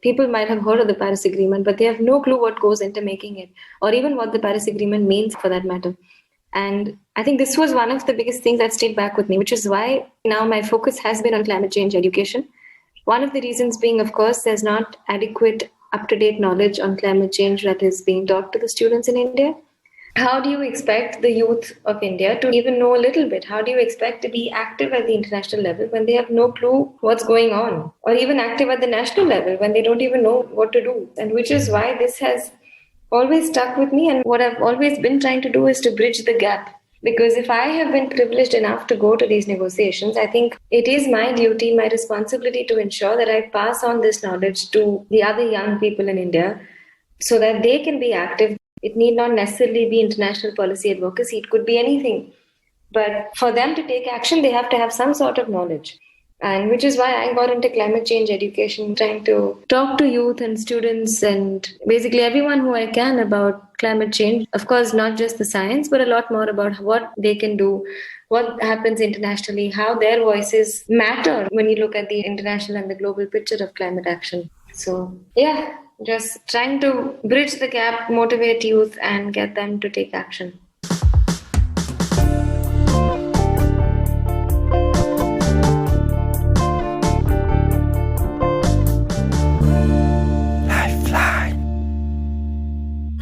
people might have heard of the Paris Agreement, but they have no clue what goes into making it, or even what the Paris Agreement means for that matter. And I think this was one of the biggest things that stayed back with me, which is why now my focus has been on climate change education. One of the reasons being, of course, there's not adequate up-to-date knowledge on climate change that is being taught to the students in India. How do you expect the youth of India to even know a little bit? How do you expect to be active at the international level when they have no clue what's going on? Or even active at the national level when they don't even know what to do? And which is why this has always stuck with me. And what I've always been trying to do is to bridge the gap. Because if I have been privileged enough to go to these negotiations, I think it is my duty, my responsibility to ensure that I pass on this knowledge to the other young people in India so that they can be active. It need not necessarily be international policy advocacy. It could be anything. But for them to take action, they have to have some sort of knowledge. And which is why I got into climate change education, trying to talk to youth and students and basically everyone who I can about climate change. Of course, not just the science, but a lot more about what they can do, what happens internationally, how their voices matter when you look at the international and the global picture of climate action. So, yeah, just trying to bridge the gap, motivate youth, and get them to take action.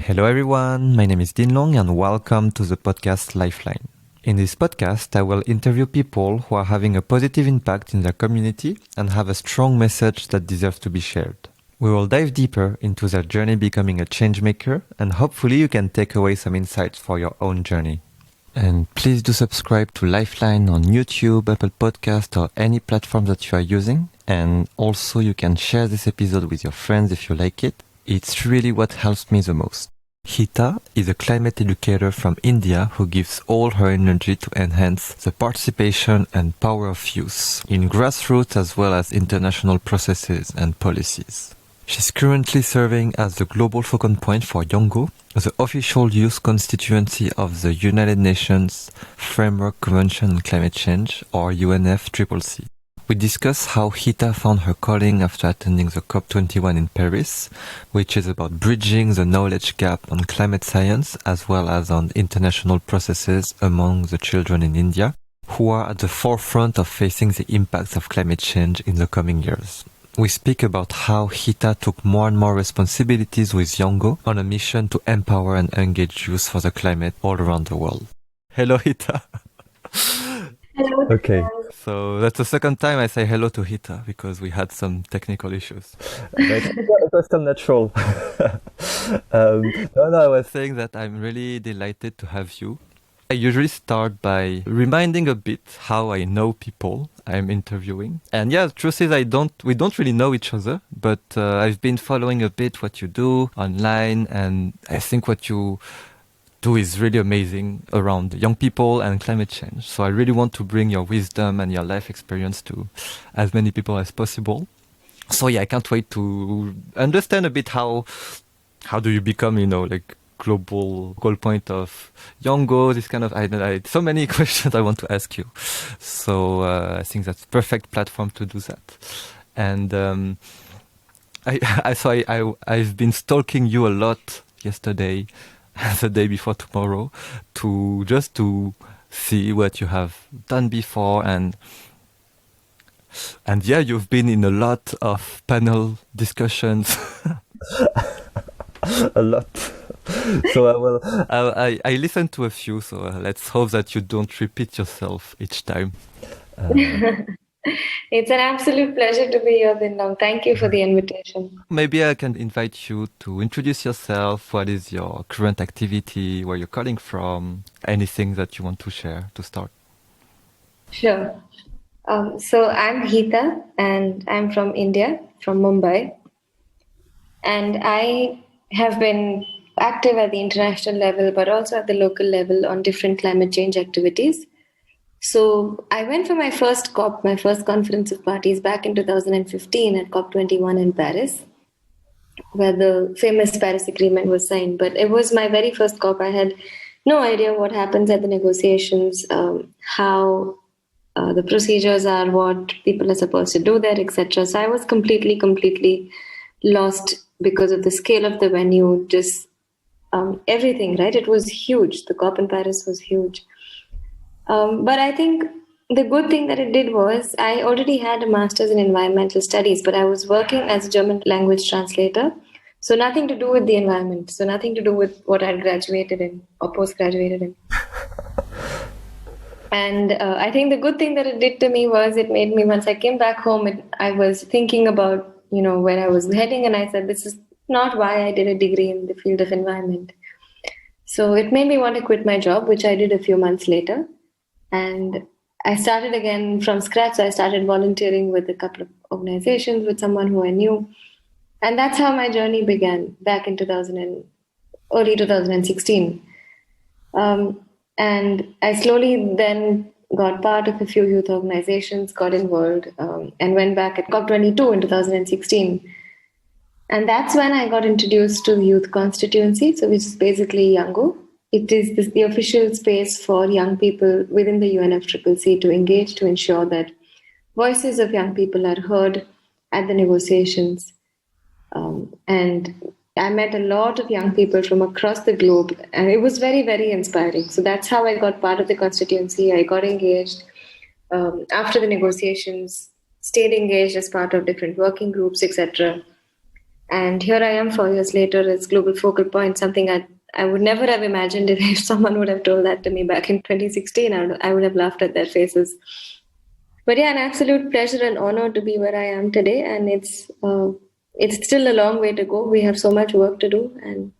Hello everyone, my name is Din Long and welcome to the podcast Lifeline. In this podcast, I will interview people who are having a positive impact in their community and have a strong message that deserves to be shared. We will dive deeper into their journey becoming a change maker, and hopefully you can take away some insights for your own journey. And please do subscribe to Lifeline on YouTube, Apple Podcast, or any platform that you are using. And also you can share this episode with your friends if you like it. It's really what helps me the most. Heeta is a climate educator from India who gives all her energy to enhance the participation and power of youth in grassroots as well as international processes and policies. She's currently serving as the global focal point for YOUNGO, the official youth constituency of the United Nations Framework Convention on Climate Change, or UNFCCC. We discuss how Heeta found her calling after attending the COP21 in Paris, which is about bridging the knowledge gap on climate science as well as on international processes among the children in India, who are at the forefront of facing the impacts of climate change in the coming years. We speak about how Heeta took more and more responsibilities with YOUNGO on a mission to empower and engage youth for the climate all around the world. Hello, Heeta. Hello. Okay, so that's the second time I say hello to Heeta because we had some technical issues. It was still natural. I was saying that I'm really delighted to have you. I usually start by reminding a bit how I know people I'm interviewing. And yeah, the truth is we don't really know each other, but I've been following a bit what you do online, and I think what you do is really amazing around young people and climate change. So I really want to bring your wisdom and your life experience to as many people as possible. So yeah, I can't wait to understand a bit how do you become, global goal point of YOUNGO, this kind of, I so many questions I want to ask you. So I think that's perfect platform to do that. And I've been stalking you a lot yesterday, the day before tomorrow, to see what you have done before, and yeah, you've been in a lot of panel discussions. A lot. So I listened to a few, so let's hope that you don't repeat yourself each time. It's an absolute pleasure to be here, Dindong. Thank you for the invitation. Maybe I can invite you to introduce yourself. What is your current activity? Where you're calling from? Anything that you want to share to start? Sure. So I'm Heeta, and I'm from India, from Mumbai. And I have been active at the international level, but also at the local level on different climate change activities. So I went for my first COP, my first Conference of Parties, back in 2015 at COP21 in Paris, where the famous Paris Agreement was signed. But it was my very first COP. I had no idea what happens at the negotiations, how the procedures are, what people are supposed to do there, etc. So I was completely lost because of the scale of the venue, just everything, right? It was huge. The COP in Paris was huge. But I think the good thing that it did was I already had a master's in environmental studies, but I was working as a German language translator. So nothing to do with the environment. So nothing to do with what I'd graduated in or post-graduated in. And I think the good thing that it did to me was it made me, once I came back home, I was thinking about, where I was heading. And I said, this is not why I did a degree in the field of environment. So it made me want to quit my job, which I did a few months later. And I started again from scratch. So I started volunteering with a couple of organizations with someone who I knew. And that's how my journey began back in early 2016. And I slowly then got part of a few youth organizations, got involved, and went back at COP22 in 2016. And that's when I got introduced to the youth constituency, so which is basically YOUNGO. It is the official space for young people within the UNFCCC to engage, to ensure that voices of young people are heard at the negotiations. And I met a lot of young people from across the globe, and it was very, very inspiring. So that's how I got part of the constituency. I got engaged after the negotiations, stayed engaged as part of different working groups, etc. And here I am 4 years later as global focal point, something I would never have imagined if someone would have told that to me back in 2016. I would have laughed at their faces. But yeah, an absolute pleasure and honor to be where I am today. And it's still a long way to go. We have so much work to do. And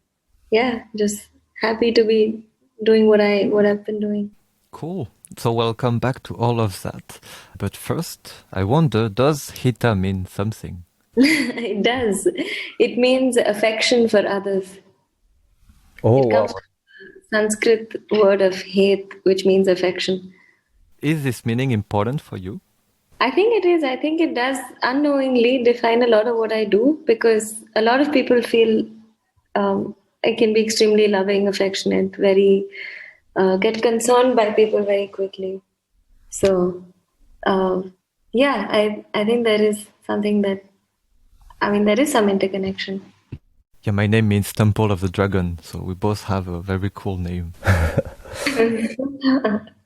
yeah, just happy to be doing what I've been doing. Cool. So welcome back to all of that. But first, I wonder, does Heeta mean something? It does. It means affection for others. Oh, it comes from the Sanskrit word of het, which means affection. Is this meaning important for you? I think it is. I think it does unknowingly define a lot of what I do, because a lot of people feel I can be extremely loving, affectionate, very get concerned by people very quickly. So yeah, I think there is something that, there is some interconnection. Yeah, my name means Temple of the Dragon, so we both have a very cool name.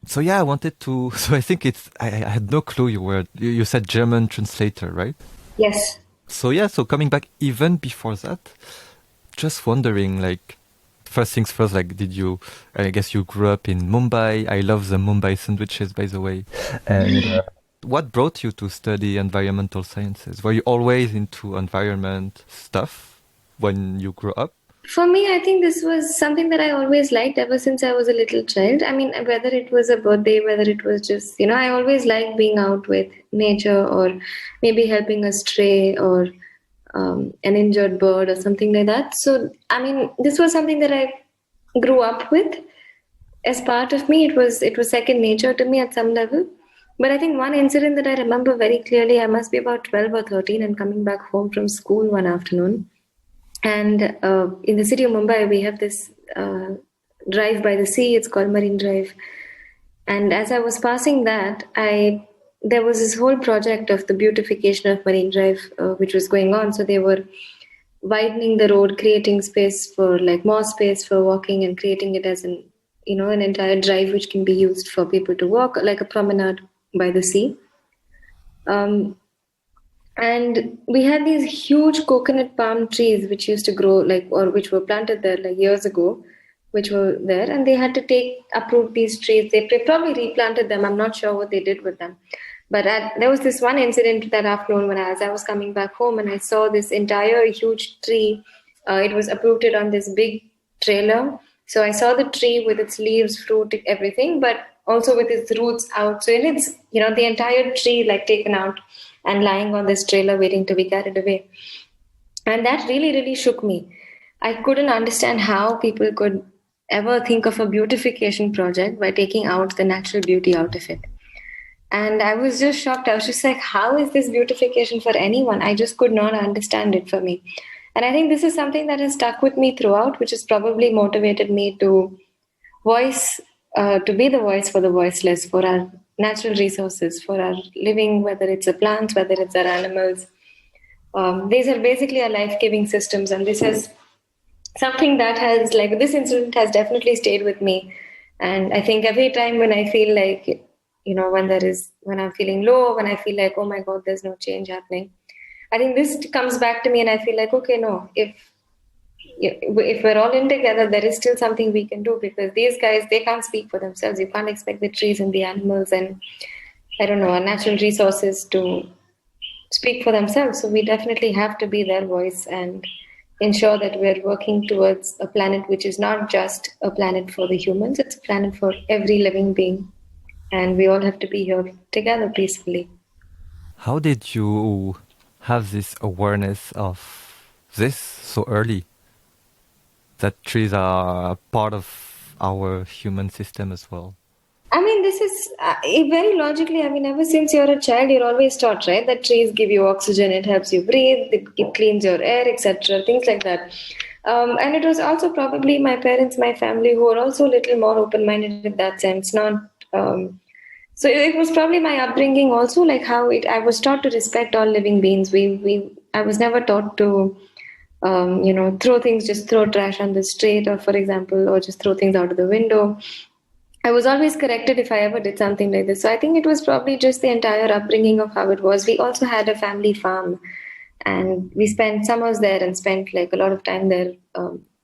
So yeah, I wanted to. So I think I had no clue you said German translator, right? Yes. So yeah, so coming back even before that, just wondering, like, first things first, like, I guess you grew up in Mumbai. I love the Mumbai sandwiches, by the way. And what brought you to study environmental sciences? Were you always into environment stuff when you grew up? For me, I think this was something that I always liked ever since I was a little child. Whether it was a birthday, whether it was just, I always liked being out with nature, or maybe helping a stray, or an injured bird or something like that. So, this was something that I grew up with as part of me. It was second nature to me at some level. But I think one incident that I remember very clearly, I must be about 12 or 13 and coming back home from school one afternoon. And in the city of Mumbai, we have this drive by the sea. It's called Marine Drive. And as I was passing that, there was this whole project of the beautification of Marine Drive, which was going on. So they were widening the road, creating space for more space for walking, and creating it as an entire drive which can be used for people to walk, like a promenade by the sea. And we had these huge coconut palm trees which used to grow or which were planted there years ago, which were there, and they had to uproot these trees. They probably replanted them. I'm not sure what they did with them. But there was this one incident that afternoon as I was coming back home, and I saw this entire huge tree. It was uprooted on this big trailer. So I saw the tree with its leaves, fruit, everything, but also with its roots out. So it's, the entire tree taken out and lying on this trailer waiting to be carried away. And that really, really shook me. I couldn't understand how people could ever think of a beautification project by taking out the natural beauty out of it. And I was just shocked. I was just like, how is this beautification for anyone? I just could not understand it for me. And I think this is something that has stuck with me throughout, which has probably motivated me to be the voice for the voiceless, for our natural resources, for our living, whether it's the plants, whether it's our animals. These are basically our life-giving systems, and this is something that has, like, this incident has definitely stayed with me. And I think every time when I feel like, when I'm feeling low, when I feel like, oh my God, there's no change happening, I think this comes back to me, and I feel like, okay, no, if we're all in together, there is still something we can do, because these guys, they can't speak for themselves. You can't expect the trees and the animals and, I don't know, our natural resources to speak for themselves. So we definitely have to be their voice and ensure that we're working towards a planet which is not just a planet for the humans, it's a planet for every living being. And we all have to be here together peacefully. How did you have this awareness of this so early? That trees are part of our human system as well. I mean, this is very logically. I mean, ever since you're a child, you're always taught, right, that trees give you oxygen, it helps you breathe, it cleans your air, etc., things like that. And it was also probably my parents, my family, who were also a little more open-minded in that sense. Not so it was probably my upbringing also, like how I was taught to respect all living beings. I was never taught to throw things, just throw trash on the street, or for example, or just throw things out of the window. I was always corrected if I ever did something like this. So I think it was probably just the entire upbringing of how it was. We also had a family farm, and we spent summers there and spent like a lot of time there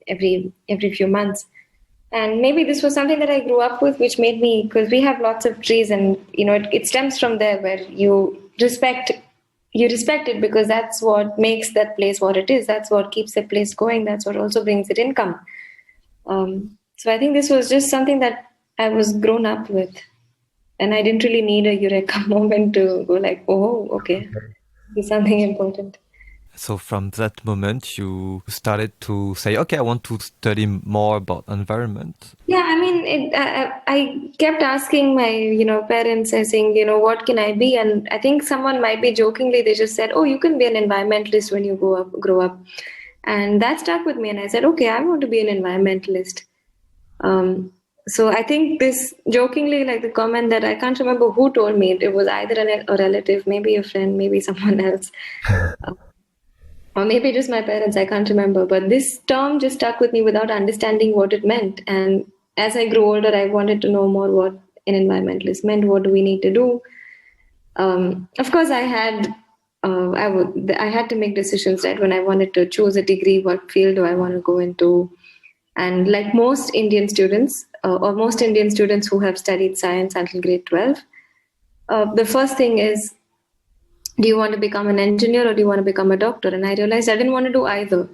every few months. And maybe this was something that I grew up with, which made me, because we have lots of trees, and it stems from there, where respect you respect it, because that's what makes that place what it is. That's what keeps the place going. That's what also brings it income. So I think this was just something that I was grown up with, and I didn't really need a eureka moment to go like, oh, okay, it's something important. So from that moment, you started to say, okay, I want to study more about environment. Yeah, I mean, I kept asking my, parents and saying, what can I be? And I think someone might be jokingly, they just said, oh, you can be an environmentalist when you grow up. And that stuck with me. And I said, okay, I want to be an environmentalist. So I think this jokingly, like the comment that I can't remember who told me, it was either a relative, maybe a friend, maybe someone else. Or maybe just my parents, I can't remember. But this term just stuck with me without understanding what it meant. And as I grew older, I wanted to know more what an environmentalist meant. What do we need to do? Of course, I had to make decisions, right? When I wanted to choose a degree, what field do I want to go into? And like most Indian students, or most Indian students who have studied science until grade 12, the first thing is, do you want to become an engineer or do you want to become a doctor? And I realized I didn't want to do either.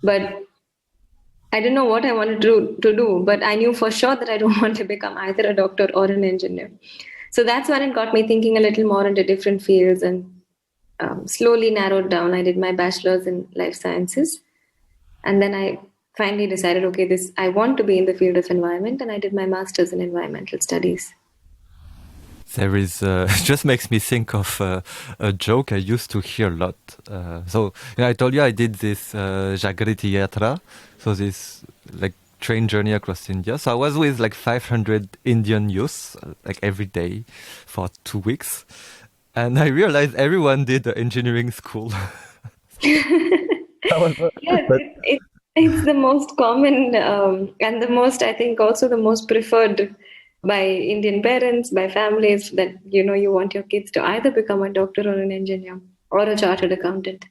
But I didn't know what I wanted to do, but I knew for sure that I don't want to become either a doctor or an engineer. So that's when it got me thinking a little more into different fields, and slowly narrowed down. I did my bachelor's in life sciences. And then I finally decided, okay, I want to be in the field of environment, and I did my master's in environmental studies. There is, it just makes me think of a joke I used to hear a lot. I told you I did this Jagriti Yatra, so this like train journey across India. So I was with like 500 Indian youths, like every day for 2 weeks. And I realized everyone did the engineering school. It's the most common and the most, I think, also the most preferred by Indian parents, by families, that you want your kids to either become a doctor or an engineer or a chartered accountant.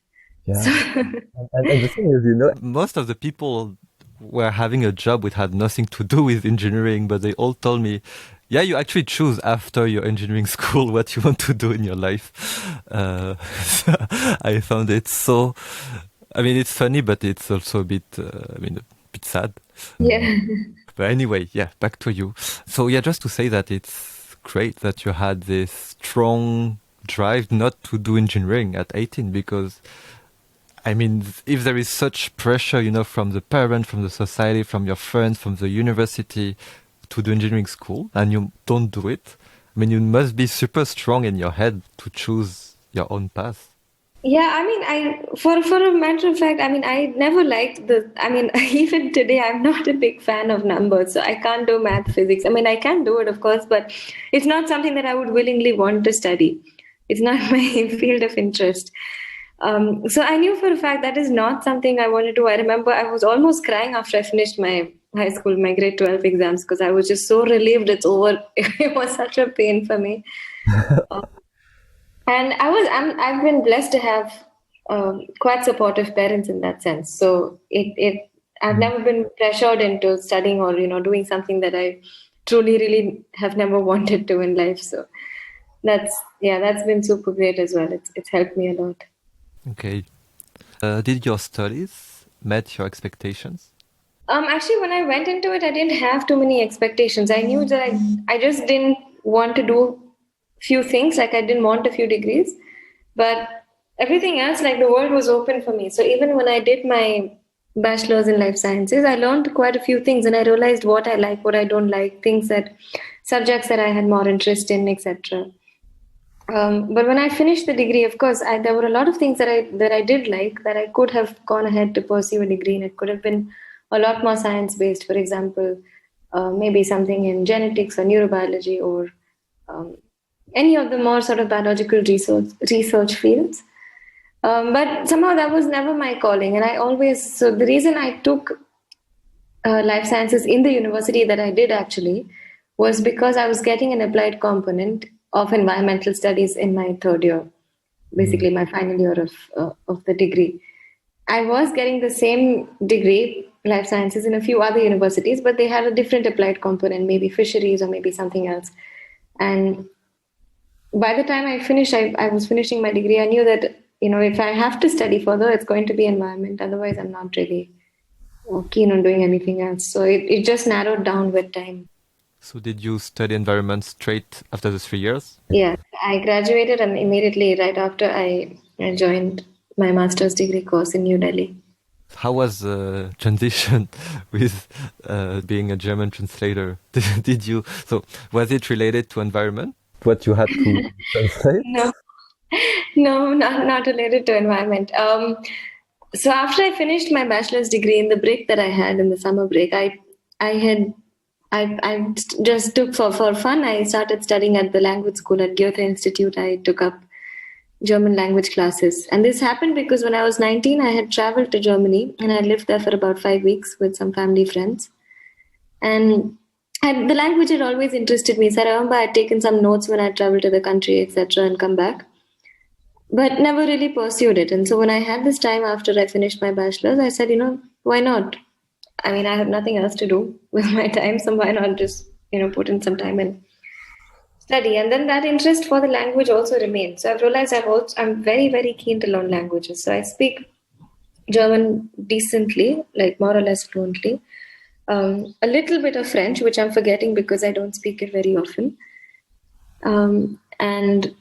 Yeah. and the thing is, most of the people were having a job which had nothing to do with engineering, but they all told me, yeah, you actually choose after your engineering school what you want to do in your life. I found it so, it's funny, but it's also a bit sad. Yeah. But anyway, yeah, back to you. So yeah, just to say that it's great that you had this strong drive not to do engineering at 18, because if there is such pressure, from the parent, from the society, from your friends, from the university to do engineering school, and you don't do it, you must be super strong in your head to choose your own path. Yeah, for a matter of fact, I never liked even today, I'm not a big fan of numbers, so I can't do math, physics. I can do it, of course, but it's not something that I would willingly want to study. It's not my field of interest. So I knew for a fact that is not something I wanted to do. I remember I was almost crying after I finished my high school, my grade 12 exams, because I was just so relieved it's over. It was such a pain for me. And I've been blessed to have quite supportive parents in that sense. So I've never been pressured into studying or, doing something that I truly, really have never wanted to in life. So that's been super great as well. It's helped me a lot. Okay. Did your studies met your expectations? Actually, when I went into it, I didn't have too many expectations. I knew that I just didn't want to do few things. Like I didn't want a few degrees, but everything else, like the world was open for me. So even when I did my bachelor's in life sciences, I learned quite a few things, and I realized what I like, what I don't like, subjects that I had more interest in, etc. But when I finished the degree, of course, there were a lot of things that I did like that I could have gone ahead to pursue a degree, and it could have been a lot more science based. For example, maybe something in genetics or neurobiology or any of the more sort of biological research fields. But somehow that was never my calling, and so the reason I took life sciences in the university that I did actually was because I was getting an applied component of environmental studies in my third year, basically my final year of the degree. I was getting the same degree, life sciences, in a few other universities, but they had a different applied component, maybe fisheries or maybe something else. And by the time I finished, I was finishing my degree. I knew that, if I have to study further, it's going to be environment. Otherwise, I'm not really keen on doing anything else. So it just narrowed down with time. So did you study environment straight after the 3 years? Yeah, I graduated and immediately right after I joined my master's degree course in New Delhi. How was the transition with being a German translator? So was it related to environment? What you had to translate? No, not related to environment. So after I finished my bachelor's degree, in the break that I had in the summer break, I just took for fun. I started studying at the language school at Goethe Institute. I took up German language classes. And this happened because when I was 19, I had traveled to Germany and I lived there for about 5 weeks with some family friends. And the language had always interested me. So I remember I had taken some notes when I traveled to the country, etc., and come back, but never really pursued it. And so when I had this time after I finished my bachelor's, I said, why not? I mean, I have nothing else to do with my time, so why not just, put in some time and study? And then that interest for the language also remained. So I've realized I'm very, very keen to learn languages. So I speak German decently, like more or less fluently. A little bit of French, which I'm forgetting because I don't speak it very often. And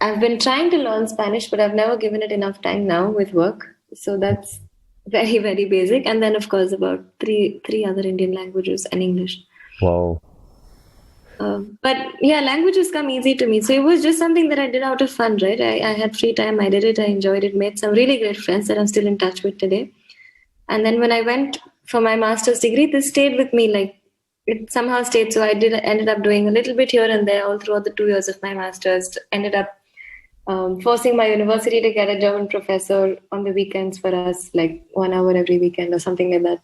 I've been trying to learn Spanish, but I've never given it enough time now with work. So that's very, very basic. And then, of course, about three other Indian languages and English. Wow. But yeah, languages come easy to me. So it was just something that I did out of fun, right? I had free time. I did it. I enjoyed it. Made some really great friends that I'm still in touch with today. And then when I went for my master's degree, this stayed with me. Like it somehow stayed. So I ended up doing a little bit here and there all throughout the 2 years of my master's. Ended up forcing my university to get a German professor on the weekends for us, like 1 hour every weekend or something like that.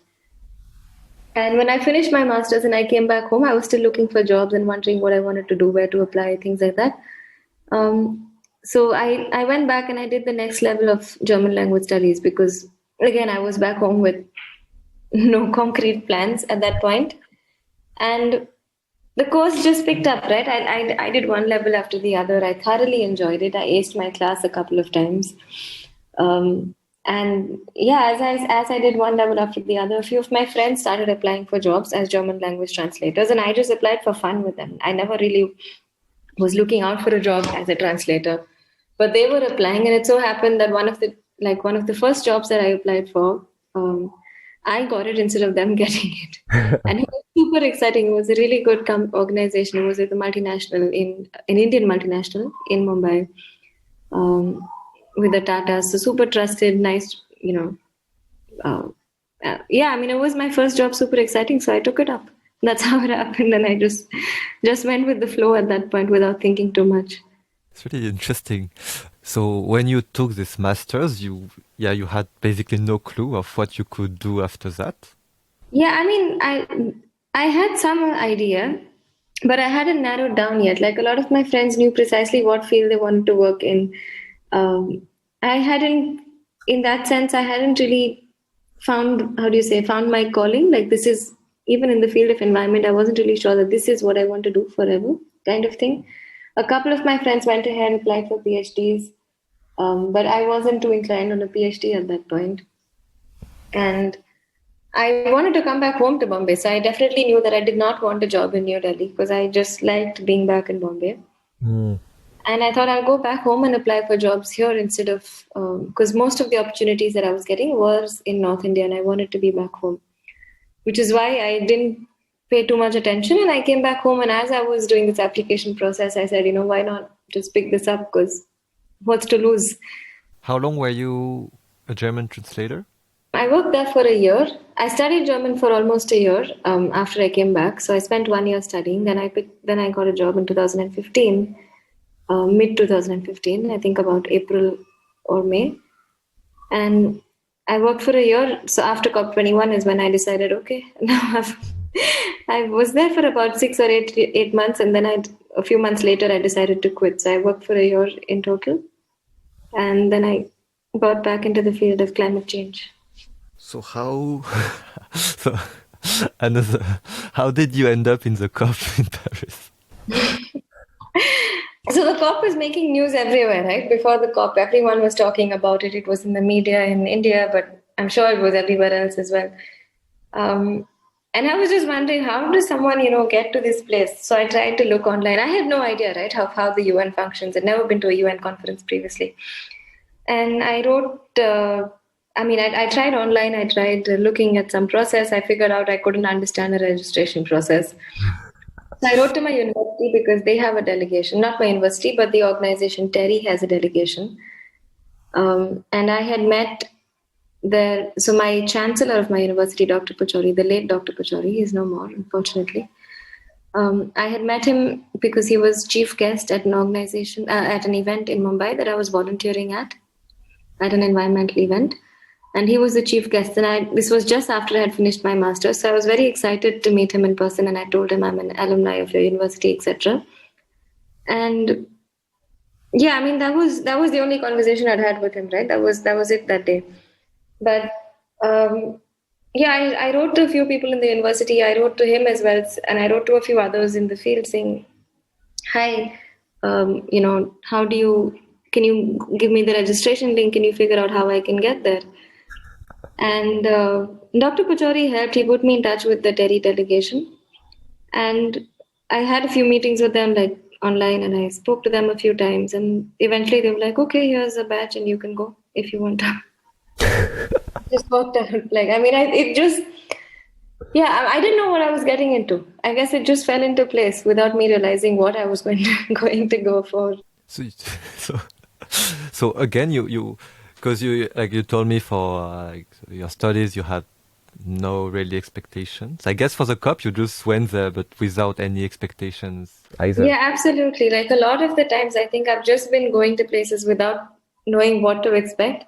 And when I finished my master's and I came back home, I was still looking for jobs and wondering what I wanted to do, where to apply, things like that. So I went back and I did the next level of German language studies because, again, I was back home with no concrete plans at that point. And the course just picked up, right? I did one level after the other. I thoroughly enjoyed it. I aced my class a couple of times. And yeah, as I did one level after the other, a few of my friends started applying for jobs as German language translators, and I just applied for fun with them. I never really was looking out for a job as a translator, but they were applying, and it so happened that one of the first jobs that I applied for, I got it instead of them getting it, and it was super exciting. It was a really good organization. It was with a multinational an Indian multinational in Mumbai. With the Tatas, so super trusted, nice, yeah, I mean, it was my first job, super exciting, so I took it up. That's how it happened, and I just went with the flow at that point without thinking too much. It's really interesting. So when you took this master's, you had basically no clue of what you could do after that. Yeah, I mean, I had some idea, but I hadn't narrowed down yet. Like a lot of my friends knew precisely what field they wanted to work in. I hadn't, in that sense, I hadn't really found, how do you say, found my calling. Like this is, even in the field of environment, I wasn't really sure that this is what I want to do forever, kind of thing. A couple of my friends went ahead and applied for PhDs, but I wasn't too inclined on a PhD at that point. And I wanted to come back home to Bombay, so I definitely knew that I did not want a job in New Delhi because I just liked being back in Bombay. And I thought I'll go back home and apply for jobs here instead of, because most of the opportunities that I was getting was in North India and I wanted to be back home, which is why I didn't pay too much attention. And I came back home, and as I was doing this application process, I said, why not just pick this up, because what's to lose? How long were you a German translator? I worked there for a year. I studied German for almost a year after I came back. So I spent 1 year studying. Then I got a job in 2015, mid 2015. I think about April or May, and I worked for a year. So after COP21 is when I decided, okay, now I was there for about 6 or 8 months, and then a few months later I decided to quit. So I worked for a year in total, and then I got back into the field of climate change. So how did you end up in the COP in Paris? So the COP was making news everywhere, right? Before the COP, everyone was talking about it. It was in the media in India, but I'm sure it was everywhere else as well. And I was just wondering, how does someone, get to this place? So I tried to look online. I had no idea, right, how the UN functions. I'd never been to a UN conference previously. And I wrote, I tried online. I tried looking at some process. I figured out I couldn't understand the registration process. So I wrote to my university because they have a delegation, not my university, but the organization Terry has a delegation. And I had met so my chancellor of my university, Dr. Pachori, the late Dr. Pachori, he's no more, unfortunately. I had met him because he was chief guest at an organization, at an event in Mumbai that I was volunteering at an environmental event. And he was the chief guest. And this was just after I had finished my master's. So I was very excited to meet him in person. And I told him I'm an alumni of your university, etc. And yeah, that was the only conversation I'd had with him, right? That was it that day. But I wrote to a few people in the university. I wrote to him as well. And I wrote to a few others in the field saying, hi, can you give me the registration link? Can you figure out how I can get there? And Dr. Pachori helped. He put me in touch with the Terry delegation. And I had a few meetings with them, like online, and I spoke to them a few times. And eventually they were like, okay, here's a badge and you can go if you want to. Just worked out. I didn't know what I was getting into. I guess it just fell into place without me realizing what I was going to go for. So again, you because you told me for your studies you had no really expectations. I guess for the COP you just went there, but without any expectations either. Yeah, absolutely. Like a lot of the times, I think I've just been going to places without knowing what to expect.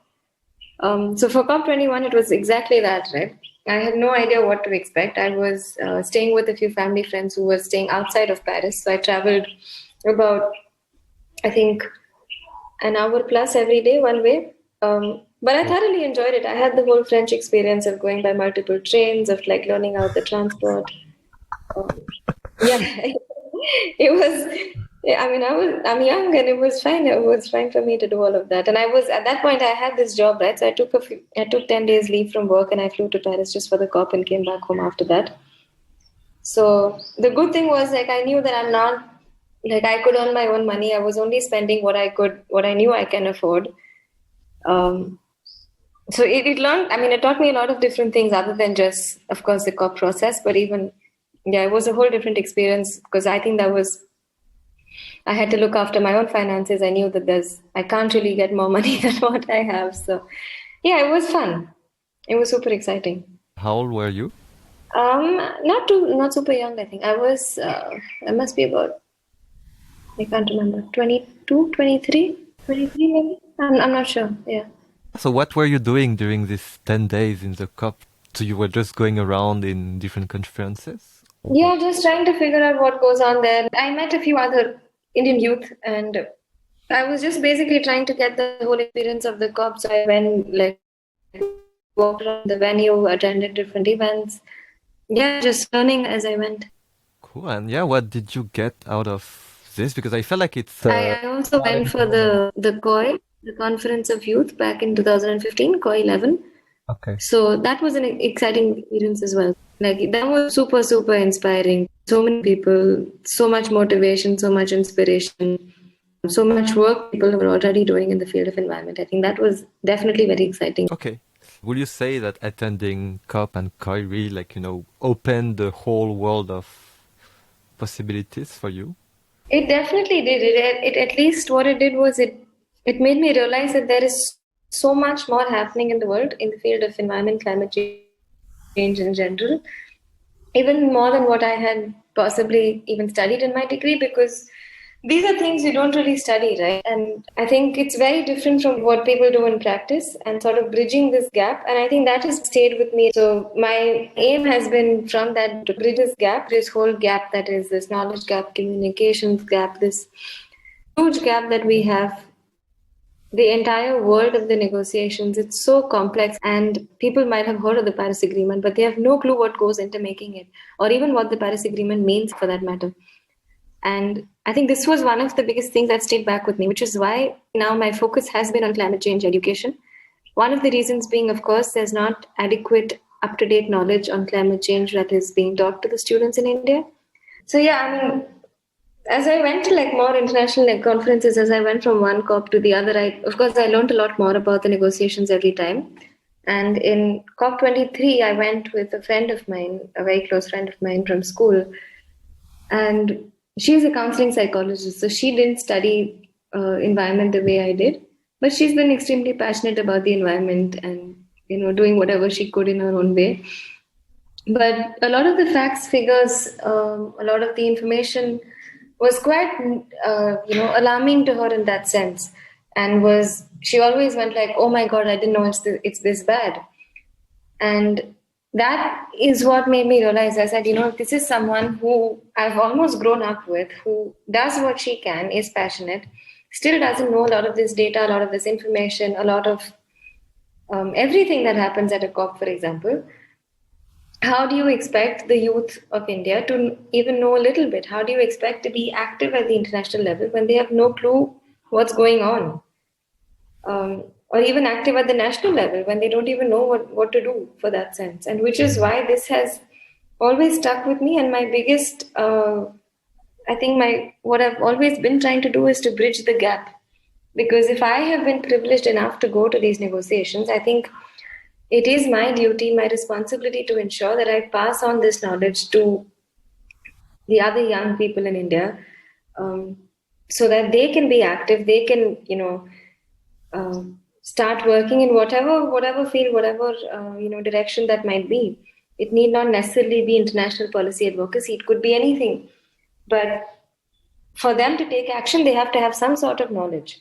So for COP21, it was exactly that, right? I had no idea what to expect. I was staying with a few family friends who were staying outside of Paris. So I traveled about, I think, an hour plus every day, one way. But I thoroughly enjoyed it. I had the whole French experience of going by multiple trains, of like learning out the transport. It was. I'm young and it was fine. It was fine for me to do all of that. And I was at that point. I had this job, right? So I took 10 days leave from work and I flew to Paris just for the COP and came back home after that. So the good thing was I knew that I'm not I could earn my own money. I was only spending what I knew I can afford. So it taught me a lot of different things other than just, of course, the COP process, but even, it was a whole different experience because I think I had to look after my own finances. I knew that I can't really get more money than what I have. So it was fun. It was super exciting. How old were you? Not super young, I think. I was, I must be about, I can't remember, 22, 23. 23 maybe? I'm not sure. Yeah. So what were you doing during these 10 days in the COP? So you were just going around in different conferences? Or what? Yeah, just trying to figure out what goes on there. I met a few other Indian youth, and I was just basically trying to get the whole experience of the COP. So I went, like, walked around the venue, attended different events. Yeah, just learning as I went. Cool. And yeah, what did you get out of this? Because I felt like it's I also quite went for informal. the COI, the Conference of Youth, back in 2015, COI 11. Okay. So that was an exciting experience as well. Like, that was super, super inspiring. So many people, so much motivation, so much inspiration, so much work people were already doing in the field of environment. I think that was definitely very exciting. Okay. Would you say that attending COP and COI really, like, opened the whole world of possibilities for you? It definitely did. It at least what it did was it made me realize that there is so much more happening in the world in the field of environment, climate change in general, even more than what I had possibly even studied in my degree, because these are things you don't really study, right? And I think it's very different from what people do in practice and sort of bridging this gap. And I think that has stayed with me. So my aim has been from that to bridge this gap, this whole gap that is this knowledge gap, communications gap, this huge gap that we have, the entire world of the negotiations. It's so complex, and people might have heard of the Paris Agreement, but they have no clue what goes into making it, or even what the Paris Agreement means for that matter. And I think this was one of the biggest things that stayed back with me, which is why now my focus has been on climate change education. One of the reasons being, of course, there's not adequate up to date knowledge on climate change that is being taught to the students in India. So, yeah, I mean, as I went to like more international conferences, as I went from one COP to the other, of course I learned a lot more about the negotiations every time. And in COP 23, I went with a friend of mine, a very close friend of mine from school, and she's a counseling psychologist, so she didn't study environment the way I did, but she's been extremely passionate about the environment and doing whatever she could in her own way. But a lot of the facts, figures, a lot of the information was quite, alarming to her in that sense. And she always went like, "Oh my God, I didn't know it's this bad." And that is what made me realize. I said, this is someone who I've almost grown up with, who does what she can, is passionate, still doesn't know a lot of this data, a lot of this information, a lot of everything that happens at a COP, for example. How do you expect the youth of India to even know a little bit? How do you expect to be active at the international level when they have no clue what's going on? Or even active at the national level when they don't even know what to do for that sense. And which is why this has always stuck with me. And my biggest, I think what I've always been trying to do is to bridge the gap. Because if I have been privileged enough to go to these negotiations, I think it is my duty, my responsibility to ensure that I pass on this knowledge to the other young people in India, so that they can be active, they can, start working in whatever field, whatever direction that might be. It need not necessarily be international policy advocacy. It could be anything, but for them to take action, they have to have some sort of knowledge,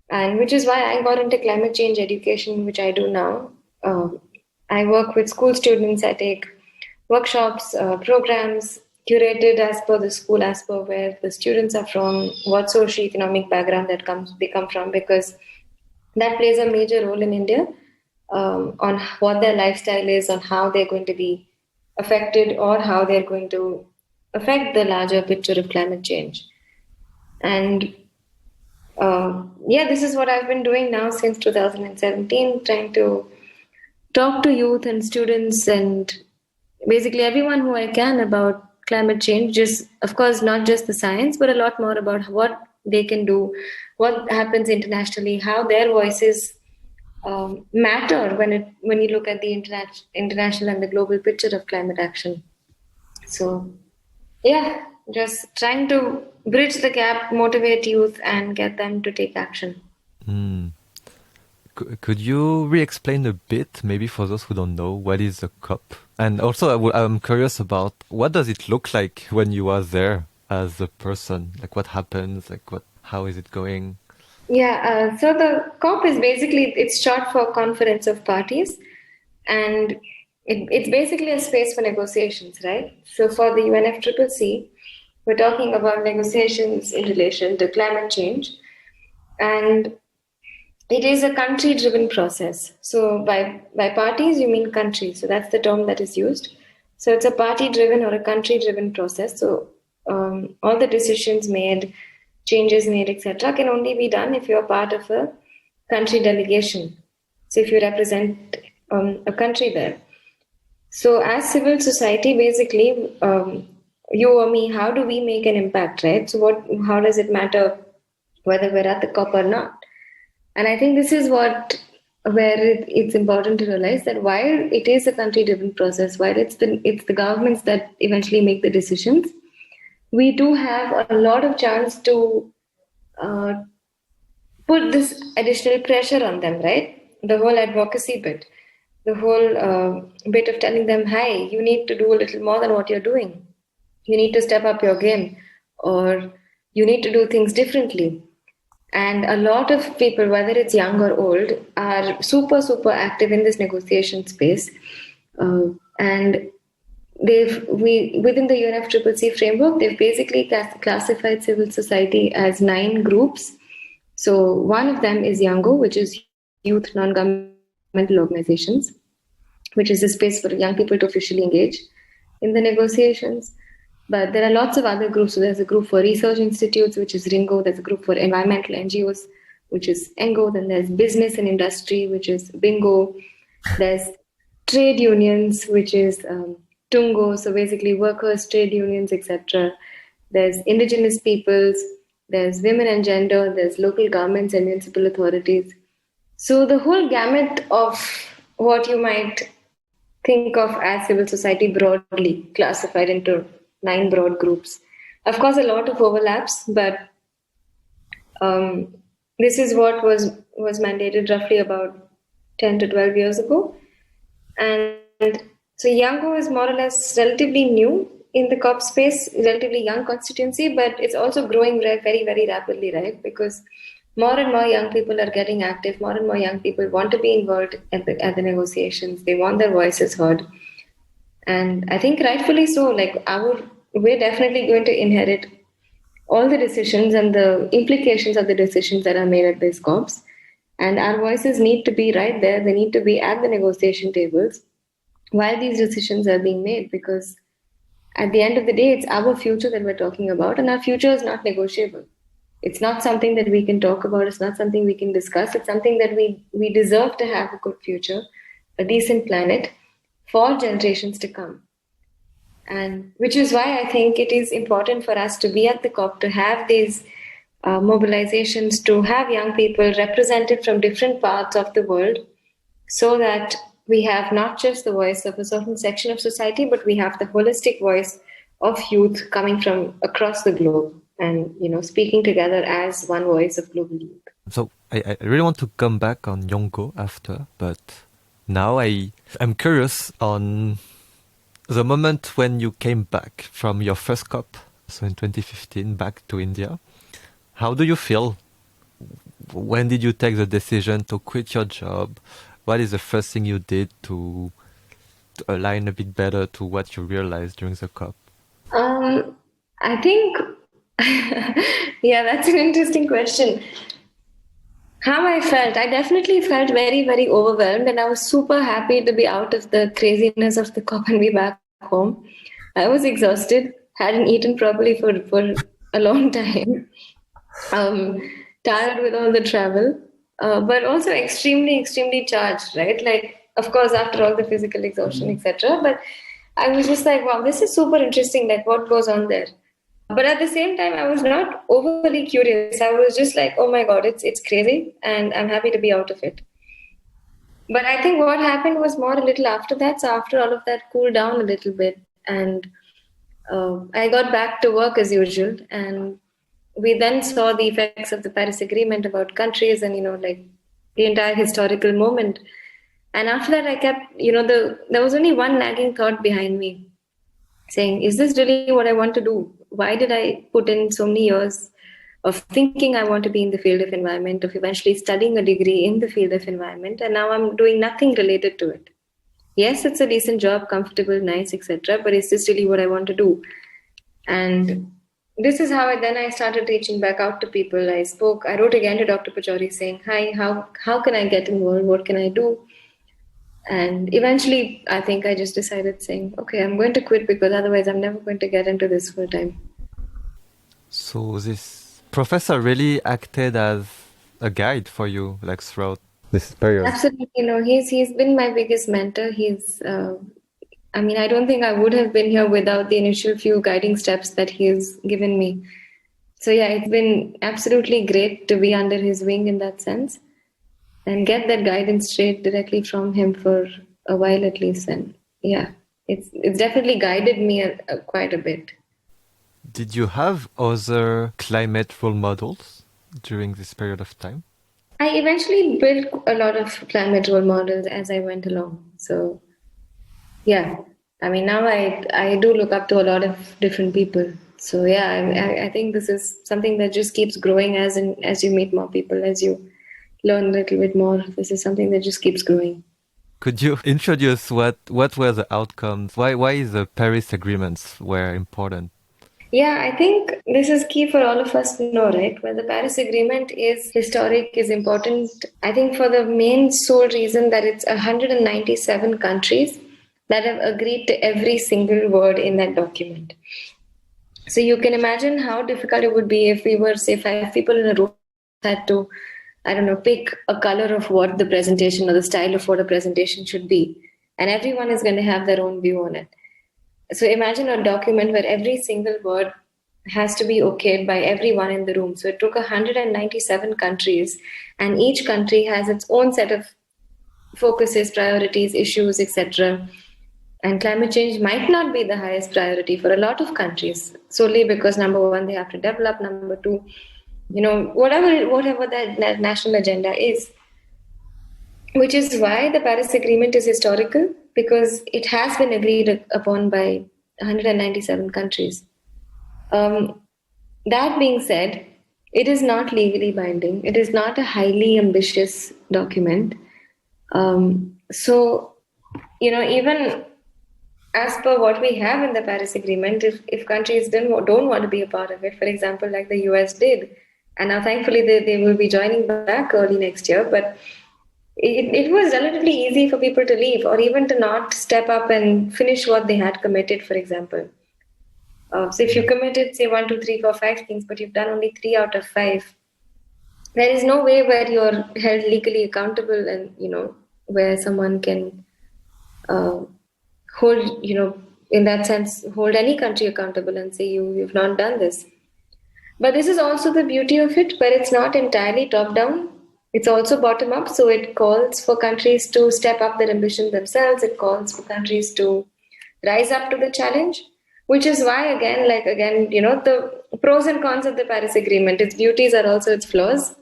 and which is why I got into climate change education, which I do now. I work with school students. I take workshops, programs curated as per the school, as per where the students are from, what socio-economic background they come from, because that plays a major role in India, on what their lifestyle is, on how they're going to be affected, or how they're going to affect the larger picture of climate change. And this is what I've been doing now since 2017, trying to talk to youth and students and basically everyone who I can about climate change. Just, of course, not just the science, but a lot more about what they can do, what happens internationally, how their voices matter when you look at the international and the global picture of climate action. So, yeah, just trying to bridge the gap, motivate youth, and get them to take action. Could you re-explain a bit, maybe for those who don't know, what is a COP? And also, I'm curious about what does it look like when you are there as a person? Like, what happens? Like, how is it going? Yeah, so the COP is basically, it's short for Conference of Parties, and it's basically a space for negotiations, right? So for the UNFCCC, we're talking about negotiations in relation to climate change, and it is a country-driven process. So by parties, you mean countries. So that's the term that is used. So it's a party-driven or a country-driven process. So all the decisions made, changes made, etc., can only be done if you're part of a country delegation. So if you represent a country there. So as civil society, basically, you or me, how do we make an impact, right? So how does it matter whether we're at the COP or not? And I think this is where it's important to realize that while it is a country-driven process, while it's the governments that eventually make the decisions, we do have a lot of chance to uh, put this additional pressure on them, right? The whole advocacy bit, the whole bit of telling them, "Hi, you need to do a little more than what you're doing. You need to step up your game, or you need to do things differently." And a lot of people, whether it's young or old, are super, super active in this negotiation space. And within the UNFCCC framework, they've basically classified civil society as 9 groups. So one of them is YOUNGO, which is Youth Non-Governmental Organizations, which is a space for young people to officially engage in the negotiations. But there are lots of other groups. So there's a group for research institutes, which is RINGO. There's a group for environmental NGOs, which is ENGO. Then there's business and industry, which is BINGO. There's trade unions, which is TUNGO. So basically workers, trade unions, etc. There's indigenous peoples. There's women and gender. There's local governments and municipal authorities. So the whole gamut of what you might think of as civil society broadly classified into 9 broad groups. Of course, a lot of overlaps, but this is what was mandated roughly about 10 to 12 years ago. And so Yango is more or less relatively new in the COP space, relatively young constituency, but it's also growing very, very rapidly, right? Because more and more young people are getting active, more and more young people want to be involved at the negotiations, they want their voices heard. And I think rightfully so, like we're definitely going to inherit all the decisions and the implications of the decisions that are made at these COPs. And our voices need to be right there. They need to be at the negotiation tables while these decisions are being made, because at the end of the day, it's our future that we're talking about, and our future is not negotiable. It's not something that we can talk about. It's not something we can discuss. It's something that we deserve to have a good future, a decent planet for generations to come. And which is why I think it is important for us to be at the COP, to have these mobilizations, to have young people represented from different parts of the world, so that we have not just the voice of a certain section of society, but we have the holistic voice of youth coming from across the globe and, speaking together as one voice of global youth. So I really want to come back on YOUNGO after, but now I'm curious on the moment when you came back from your first COP, so in 2015, back to India. How do you feel? When did you take the decision to quit your job? What is the first thing you did to align a bit better to what you realized during the COP? I think, yeah, that's an interesting question. How I felt, I definitely felt very, very overwhelmed, and I was super happy to be out of the craziness of the COP and be back home. I was exhausted, hadn't eaten properly for a long time, tired with all the travel, but also extremely, extremely charged, right? Like, of course, after all the physical exhaustion, etc. But I was just like, wow, this is super interesting, like what goes on there. But at the same time, I was not overly curious. I was just like, oh my God, it's crazy, and I'm happy to be out of it. But I think what happened was more a little after that. So after all of that cooled down a little bit, and I got back to work as usual. And we then saw the effects of the Paris Agreement about countries and, like the entire historical moment. And after that, I kept, there was only one nagging thought behind me saying, is this really what I want to do? Why did I put in so many years of thinking I want to be in the field of environment, of eventually studying a degree in the field of environment, and now I'm doing nothing related to it. Yes, it's a decent job, comfortable, nice, etc., but is this really what I want to do? And this is how I started reaching back out to people. I wrote again to Dr. Pachauri saying, hi, how can I get involved? What can I do? And eventually, I think I just decided saying, okay, I'm going to quit because otherwise I'm never going to get into this full time. So this professor really acted as a guide for you, like throughout this period. Absolutely, he's been my biggest mentor. I don't think I would have been here without the initial few guiding steps that he's given me. So yeah, it's been absolutely great to be under his wing in that sense and get that guidance straight directly from him for a while at least. And yeah, it's definitely guided me quite a bit. Did you have other climate role models during this period of time? I eventually built a lot of climate role models as I went along. So yeah, now I do look up to a lot of different people. So yeah, I think this is something that just keeps growing as you meet more people, as you learn a little bit more. This is something that just keeps growing. Could you introduce what were the outcomes? Why the Paris agreements were important? Yeah, I think this is key for all of us to know, right? Where the Paris Agreement is historic, is important. I think for the main sole reason that it's 197 countries that have agreed to every single word in that document. So you can imagine how difficult it would be if we were, say, 5 people in a room had to, pick a color of what the presentation or the style of what a presentation should be. And everyone is going to have their own view on it. So imagine a document where every single word has to be okayed by everyone in the room. So it took 197 countries, and each country has its own set of focuses, priorities, issues, etc. And climate change might not be the highest priority for a lot of countries, solely because number one, they have to develop, number two, whatever that national agenda is. Which is why the Paris Agreement is historical, because it has been agreed upon by 197 countries. That being said, it is not legally binding. It is not a highly ambitious document. So, even as per what we have in the Paris Agreement, if countries don't want to be a part of it, for example, like the US did, and now thankfully they will be joining back early next year, but it was relatively easy for people to leave or even to not step up and finish what they had committed, for example. So if you committed, say, 1, 2, 3, 4, 5 things, but you've done only 3 out of 5, there is no way where you're held legally accountable and, where someone can hold, in that sense, hold any country accountable and say you've not done this. But this is also the beauty of it, where it's not entirely top-down. It's also bottom-up, so it calls for countries to step up their ambition themselves. It calls for countries to rise up to the challenge, which is why, again, the pros and cons of the Paris Agreement, its beauties are also its flaws.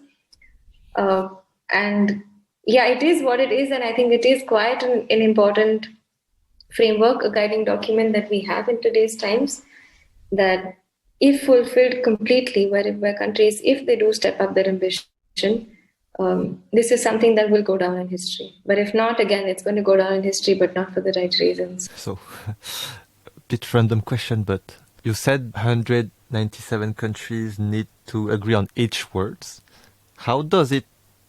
And yeah, it is what it is, and I think it is quite an important framework, a guiding document that we have in today's times, that if fulfilled completely, where countries, if they do step up their ambition, this is something that will go down in history. But if not, again, it's going to go down in history, but not for the right reasons. So, a bit random question, but you said 197 countries need to agree on each word. How does it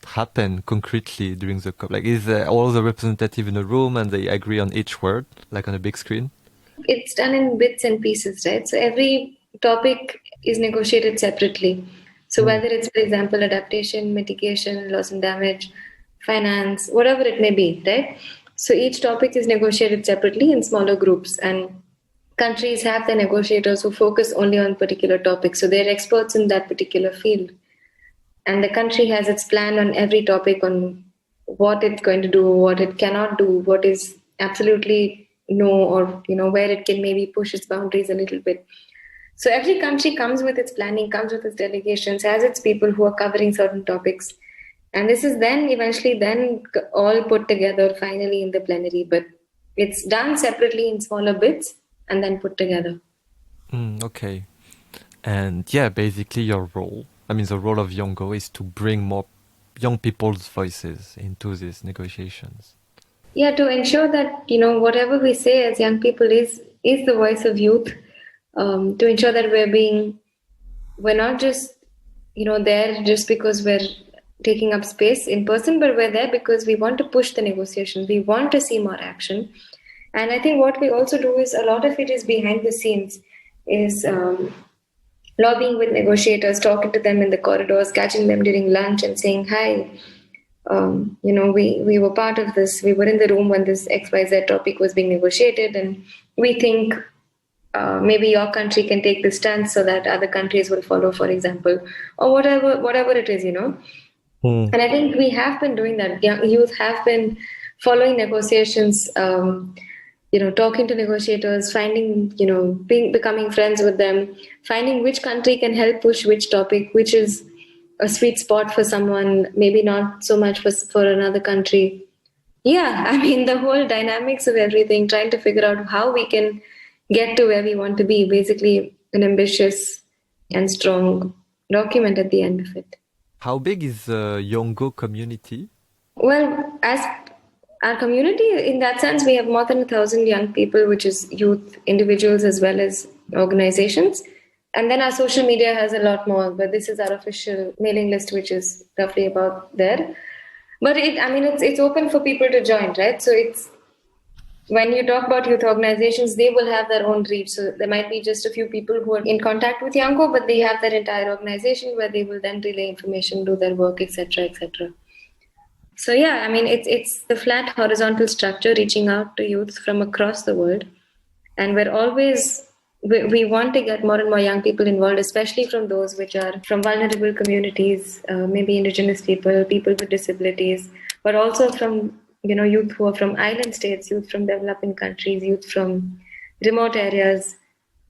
happen concretely during the COP? Like, is all the representative in a room and they agree on each word, like on a big screen? It's done in bits and pieces, right? So every topic is negotiated separately. So whether it's, for example, adaptation, mitigation, loss and damage, finance, whatever it may be, right? So each topic is negotiated separately in smaller groups, and countries have their negotiators who focus only on particular topics. So they're experts in that particular field. And the country has its plan on every topic, on what it's going to do, what it cannot do, what is absolutely no, or, where it can maybe push its boundaries a little bit. So every country comes with its planning, comes with its delegations, has its people who are covering certain topics. And this is then eventually all put together finally in the plenary. But it's done separately in smaller bits and then put together. Okay. And yeah, basically your role I mean, the role of YOUNGO is to bring more young people's voices into these negotiations. Yeah, to ensure that, whatever we say as young people is the voice of youth. To ensure that we're not just, there just because we're taking up space in person, but we're there because we want to push the negotiations. We want to see more action. And I think what we also do is a lot of it is behind the scenes, is lobbying with negotiators, talking to them in the corridors, catching them during lunch and saying, hi, we were part of this. We were in the room when this XYZ topic was being negotiated, and we think maybe your country can take this stance so that other countries will follow, for example, or whatever it is. And I think we have been doing that. Young youth have been following negotiations, talking to negotiators, finding, becoming friends with them, finding which country can help push which topic, which is a sweet spot for someone, maybe not so much for another country. Yeah, I mean, the whole dynamics of everything, trying to figure out how we can get to where we want to be, basically an ambitious and strong document at the end of it. How big is the YOUNGO community? Well, as our community, in that sense, we have more than 1,000 young people, which is youth, individuals, as well as organizations. And then our social media has a lot more, but this is our official mailing list, which is roughly about there. But it's open for people to join, right? So it's, when you talk about youth organizations, they will have their own reach. So there might be just a few people who are in contact with YOUNGO, but they have their entire organization where they will then relay information, do their work, etc., etc. So yeah, I mean, it's the flat horizontal structure reaching out to youth from across the world. And we want to get more and more young people involved, especially from those which are from vulnerable communities, maybe indigenous people, people with disabilities, but also from, youth who are from island states, youth from developing countries, youth from remote areas,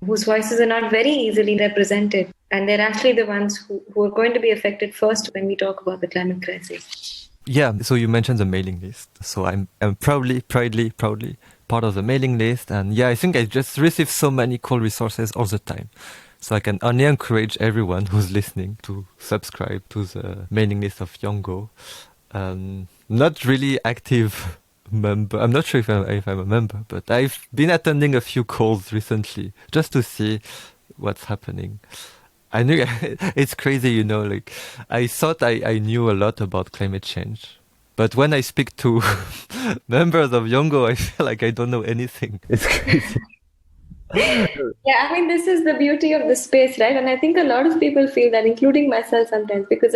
whose voices are not very easily represented. And they're actually the ones who are going to be affected first when we talk about the climate crisis. Yeah, so you mentioned the mailing list. So I'm proudly part of the mailing list. And yeah, I think I just receive so many cool resources all the time. So I can only encourage everyone who's listening to subscribe to the mailing list of YOUNGO. Not really active member. I'm not sure if I'm a member, but I've been attending a few calls recently just to see what's happening. I knew it's crazy, like I thought I knew a lot about climate change, but when I speak to members of YOUNGO, I feel like I don't know anything. It's crazy. Yeah, I mean, this is the beauty of the space, right? And I think a lot of people feel that, including myself sometimes, because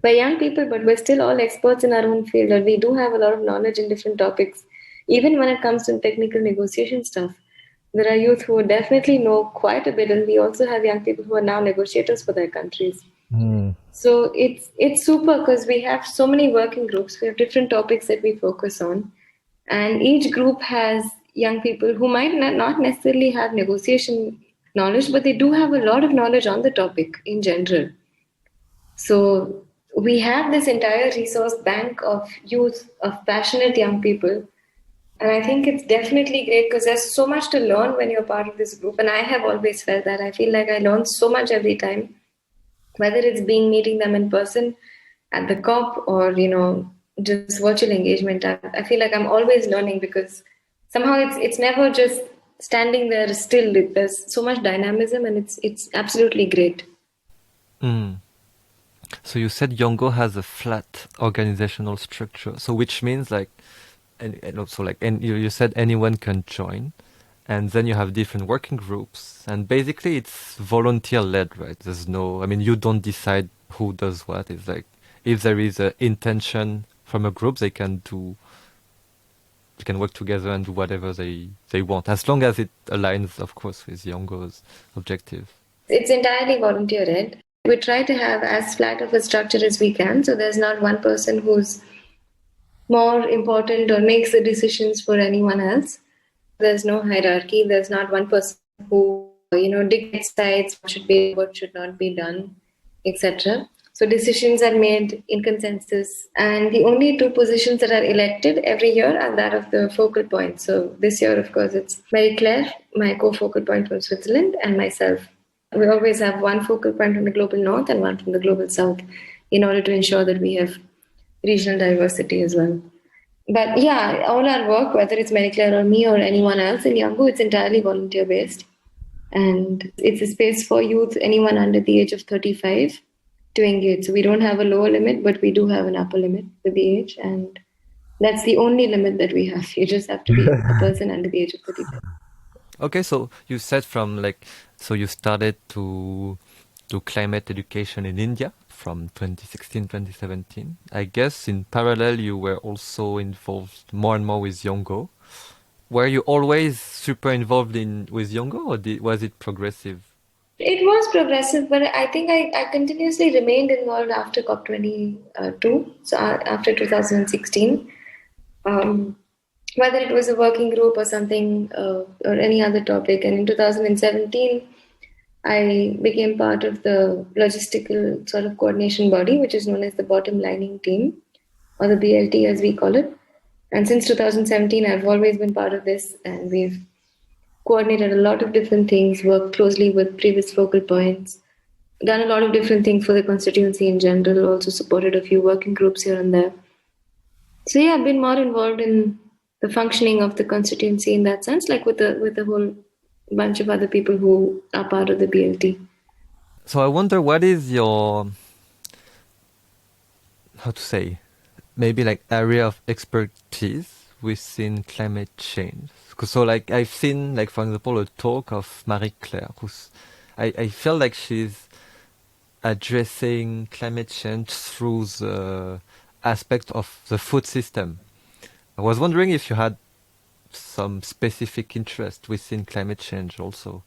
we're young people, but we're still all experts in our own field, and we do have a lot of knowledge in different topics, even when it comes to technical negotiation stuff. There are youth who definitely know quite a bit, and we also have young people who are now negotiators for their countries. So it's super because we have so many working groups. We have different topics that we focus on, and each group has young people who might not necessarily have negotiation knowledge, but they do have a lot of knowledge on the topic in general. So we have this entire resource bank of youth, of passionate young people. And I think it's definitely great because there's so much to learn when you're part of this group. And I have always felt that. I feel like I learn so much every time, whether it's meeting them in person at the COP or, just virtual engagement. I feel like I'm always learning because somehow it's never just standing there still. There's so much dynamism and it's absolutely great. So you said YOUNGO has a flat organizational structure. So which means and also you said anyone can join, and then you have different working groups, and basically it's volunteer led, right? You don't decide who does what. It's like if there is an intention from a group, they can work together and do whatever they want, as long as it aligns, of course, with YOUNGO's objective. It's entirely volunteer led. We try to have as flat of a structure as we can, so there's not one person who's more important or makes the decisions for anyone else. There's no hierarchy. There's not one person who, decides what should not be done, etc. So decisions are made in consensus. And the only two positions that are elected every year are that of the focal point. So this year, of course, it's Marie Claire, my co-focal point from Switzerland, and myself. we always have one focal point from the global north and one from the global south in order to ensure that we have regional diversity as well. But yeah, all our work, whether it's Marie-Claire or me or anyone else in YOUNGO, it's entirely volunteer-based. And it's a space for youth, anyone under the age of 35, to engage. So we don't have a lower limit, but we do have an upper limit for the age. And that's the only limit that we have. You just have to be a person under the age of 35. Okay, so you said so you started to do climate education in India from 2016, 2017. I guess in parallel you were also involved more and more with YOUNGO. Were you always super involved with YOUNGO, or was it progressive? It was progressive, but I think I continuously remained involved after COP22, so after 2016. Whether it was a working group or something or any other topic. And in 2017, I became part of the logistical sort of coordination body, which is known as the Bottom Lining Team, or the BLT as we call it. And since 2017, I've always been part of this, and we've coordinated a lot of different things, worked closely with previous focal points, done a lot of different things for the constituency in general, also supported a few working groups here and there. So yeah, I've been more involved in the functioning of the constituency in that sense, like with the whole bunch of other people who are part of the BLT. So I wonder, what is your, how to say, maybe like area of expertise within climate change? So like I've seen, like for example, a talk of Marie-Claire, I feel like she's addressing climate change through the aspect of the food system. I was wondering if you had some specific interest within climate change also.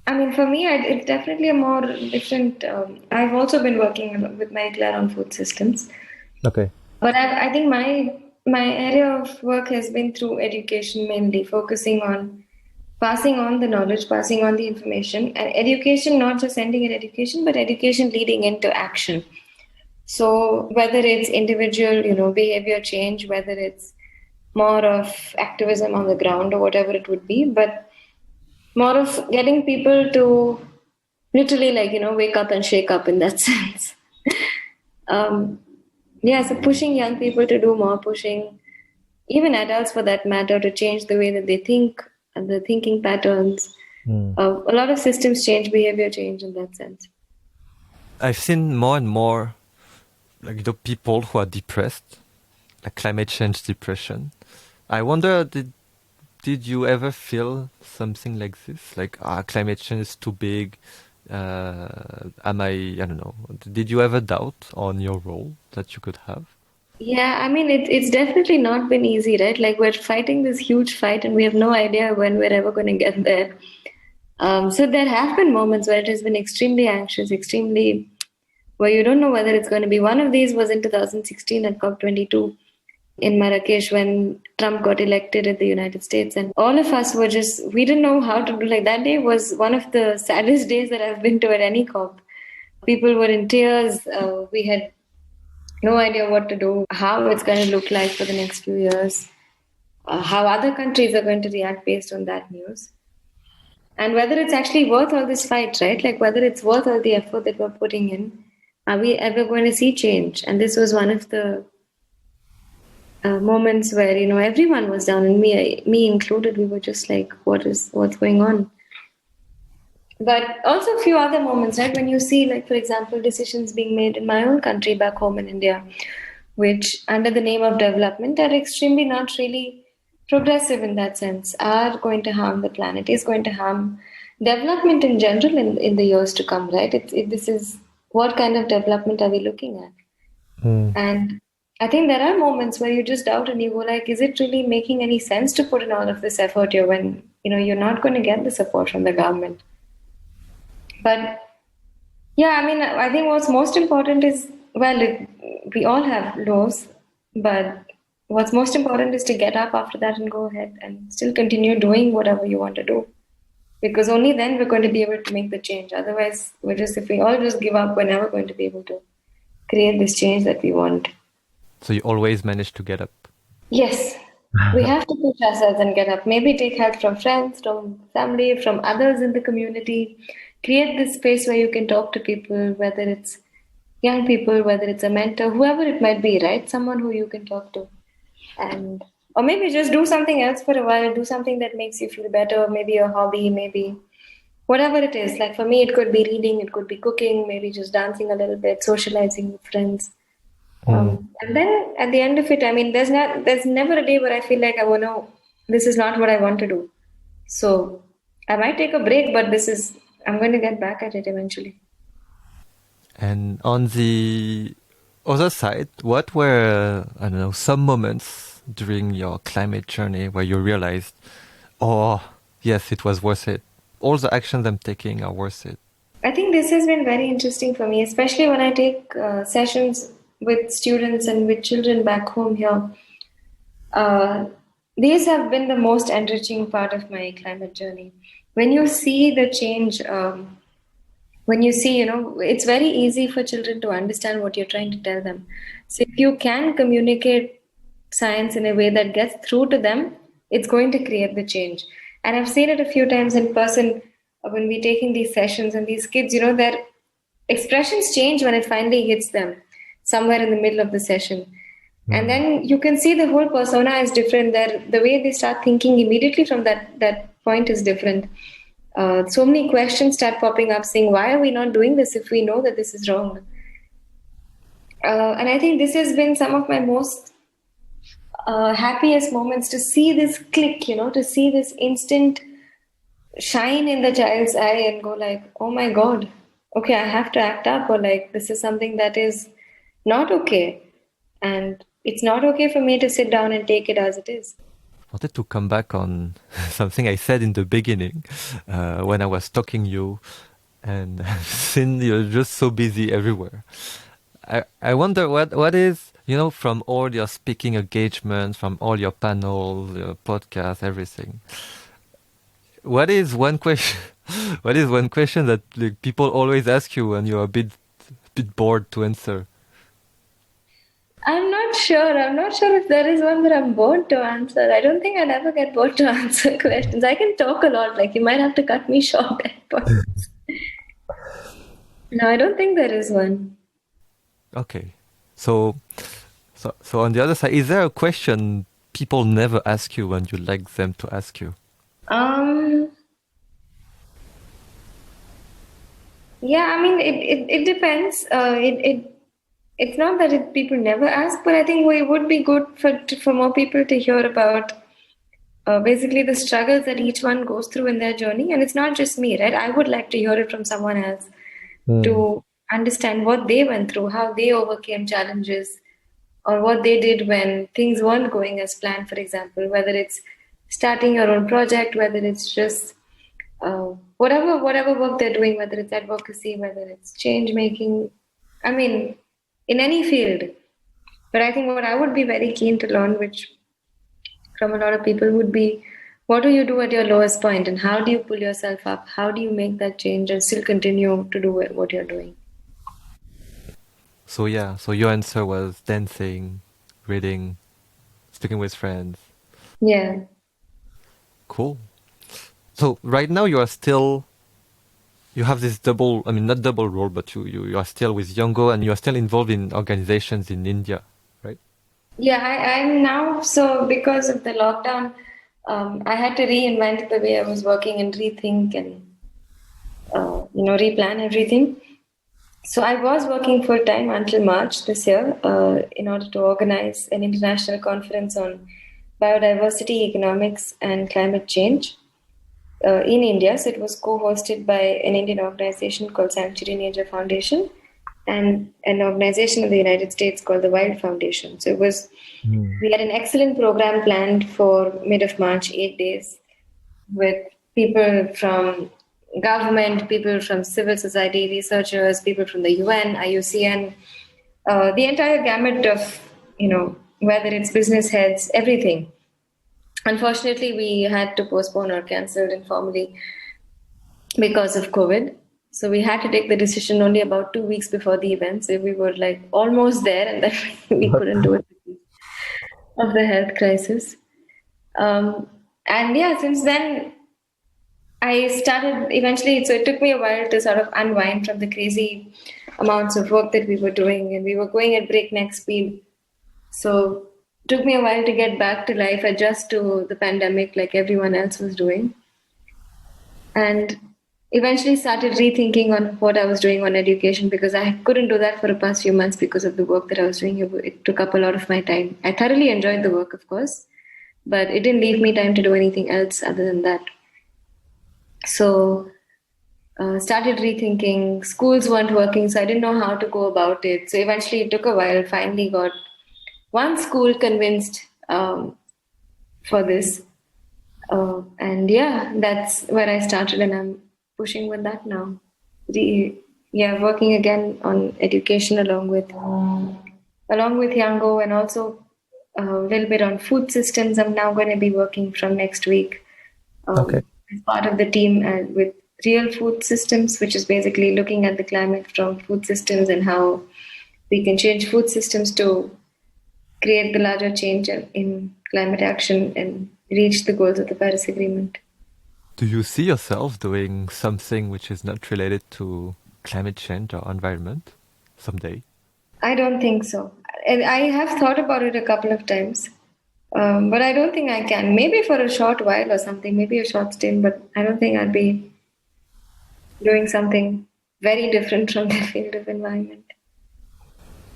I mean, for me, it's definitely a more different. I've also been working with Marie-Claire on food systems. Okay. But I think my area of work has been through education mainly, focusing on passing on the knowledge, passing on the information, and education, not just ending at education, but education leading into action. So whether it's individual, behavior change, whether it's more of activism on the ground or whatever it would be, but more of getting people to literally wake up and shake up in that sense. So pushing young people to do more, pushing even adults for that matter to change the way that they think and the thinking patterns. A lot of systems change, behavior change in that sense. I've seen more and more people who are depressed, like climate change depression. I wonder, did you ever feel something like this? Like, climate change is too big. I don't know. Did you ever doubt on your role that you could have? Yeah, I mean, it's definitely not been easy, right? Like, we're fighting this huge fight and we have no idea when we're ever going to get there. So there have been moments where it has been extremely anxious, where you don't know whether it's going to be. One of these was in 2016 at COP22 in Marrakesh when Trump got elected in the United States. And all of us we didn't know how to do. Like, that day was one of the saddest days that I've been to at any COP. People were in tears. We had no idea what to do, how it's going to look like for the next few years, how other countries are going to react based on that news. And whether it's actually worth all this fight, right? Like, whether it's worth all the effort that we're putting in. Are we ever going to see change? And this was one of the moments where, everyone was down, and me included. We were just like, what's going on? But also a few other moments, right? When you see, like, for example, decisions being made in my own country back home in India, which under the name of development are extremely not really progressive in that sense, are going to harm the planet, is going to harm development in general in the years to come, right? This is, what kind of development are we looking at? And I think there are moments where you just doubt and you go like, is it really making any sense to put in all of this effort here when, you're not going to get the support from the government? But yeah, I mean, I think what's most important is, we all have lows, but what's most important is to get up after that and go ahead and still continue doing whatever you want to do. Because only then we're going to be able to make the change. Otherwise, if we all just give up, we're never going to be able to create this change that we want. So you always manage to get up? Yes. We have to push ourselves and get up. Maybe take help from friends, from family, from others in the community. create this space where you can talk to people, whether it's young people, whether it's a mentor, whoever it might be, right? Someone who you can talk to. And or maybe just do something else for a while, do something that makes you feel better, maybe a hobby, maybe whatever it is. Like for me, it could be reading, it could be cooking, maybe just dancing a little bit, socializing with friends. And then at the end of it, I mean, there's never a day where I feel like, oh no, this is not what I want to do. So I might take a break, but I'm going to get back at it eventually. And on the other side, what were, I don't know, some moments during your climate journey where you realized, oh, yes, it was worth it. All the actions I'm taking are worth it. I think this has been very interesting for me, especially when I take sessions with students and with children back home here. These have been the most enriching part of my climate journey. When you see the change, when you see, it's very easy for children to understand what you're trying to tell them. So if you can communicate science in a way that gets through to them, it's going to create the change. And I've seen it a few times in person when we're taking these sessions, and these kids, their expressions change when it finally hits them somewhere in the middle of the session. And then you can see the whole persona is different. The way they start thinking immediately from that point is different. So many questions start popping up saying, why are we not doing this if we know that this is wrong? And I think this has been some of my most happiest moments, to see this click, to see this instant shine in the child's eye and go like, oh my God, okay, I have to act up, or like, this is something that is not okay. And it's not okay for me to sit down and take it as it is. I wanted to come back on something I said in the beginning when I was talking you, and since you're just so busy everywhere. I wonder what is, from all your speaking engagements, from all your panels, your podcasts, everything. What is one question? What is one question that people always ask you when you're a bit bored to answer? I'm not sure. I'm not sure if there is one that I'm bored to answer. I don't think I'll ever get bored to answer questions. I can talk a lot. Like, you might have to cut me short at points. No, I don't think there is one. Okay. So on the other side, is there a question people never ask you when you like them to ask you? Yeah, I mean, it depends. It's not that people never ask, but I think it would be good for more people to hear about basically the struggles that each one goes through in their journey. And it's not just me, right? I would like to hear it from someone else to understand what they went through, how they overcame challenges, or what they did when things weren't going as planned, for example, whether it's starting your own project, whether it's just whatever work they're doing, whether it's advocacy, whether it's change making, I mean, in any field. But I think what I would be very keen to learn, which from a lot of people, would be, what do you do at your lowest point, and how do you pull yourself up? How do you make that change and still continue to do what you're doing? So your answer was dancing, reading, speaking with friends. Yeah. Cool. So right now you have this double, I mean, not double role, but you are still with YOUNGO, and you are still involved in organizations in India, right? Yeah, I'm now, so because of the lockdown, I had to reinvent the way I was working and rethink and, replan everything. So I was working full time until March this year in order to organize an international conference on biodiversity, economics, and climate change in India. So it was co-hosted by an Indian organization called Sanctuary Nature Foundation and an organization in the United States called the Wild Foundation. So we had an excellent program planned for mid of March, 8 days, with people from government, people from civil society, researchers, people from the UN, IUCN, the entire gamut of, whether it's business heads, everything. Unfortunately, we had to postpone or cancel informally because of COVID. So we had to take the decision only about 2 weeks before the event. So we were like almost there, and then we couldn't do it because of the health crisis. And yeah, since then, eventually, so it took me a while to sort of unwind from the crazy amounts of work that we were doing, and we were going at breakneck speed. So it took me a while to get back to life, adjust to the pandemic like everyone else was doing. And eventually started rethinking on what I was doing on education, because I couldn't do that for the past few months because of the work that I was doing. It took up a lot of my time. I thoroughly enjoyed the work, of course, but it didn't leave me time to do anything else other than that. So started rethinking. Schools weren't working, so I didn't know how to go about it. So eventually it took a while. Finally got one school convinced for this. And yeah, that's where I started, and I'm pushing with that now. Working again on education along with YOUNGO, and also a little bit on food systems. I'm now going to be working from next week Okay. as part of the team with real food systems, which is basically looking at the climate from food systems and how we can change food systems to create the larger change in climate action and reach the goals of the Paris Agreement. Do you see yourself doing something which is not related to climate change or environment someday? I don't think so. I have thought about it a couple of times, but I don't think I can. Maybe for a short while or something, maybe a short stint, but I don't think I'd be doing something very different from the field of environment.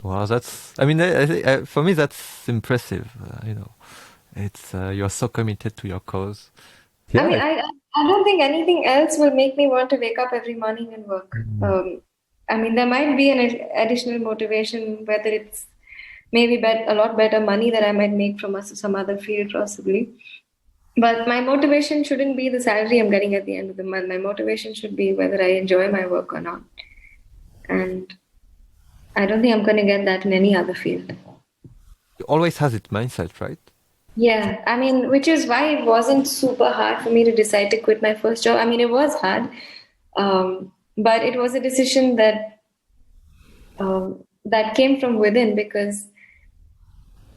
Wow, for me, that's impressive. It's you're so committed to your cause. Yeah. I don't think anything else will make me want to wake up every morning and work. There might be an additional motivation, whether it's maybe a lot better money that I might make from some other field possibly. But my motivation shouldn't be the salary I'm getting at the end of the month. My motivation should be whether I enjoy my work or not. And I don't think I'm going to get that in any other field. You always has it mindset, right? Yeah, which is why it wasn't super hard for me to decide to quit my first job. It was hard, but it was a decision that came from within, because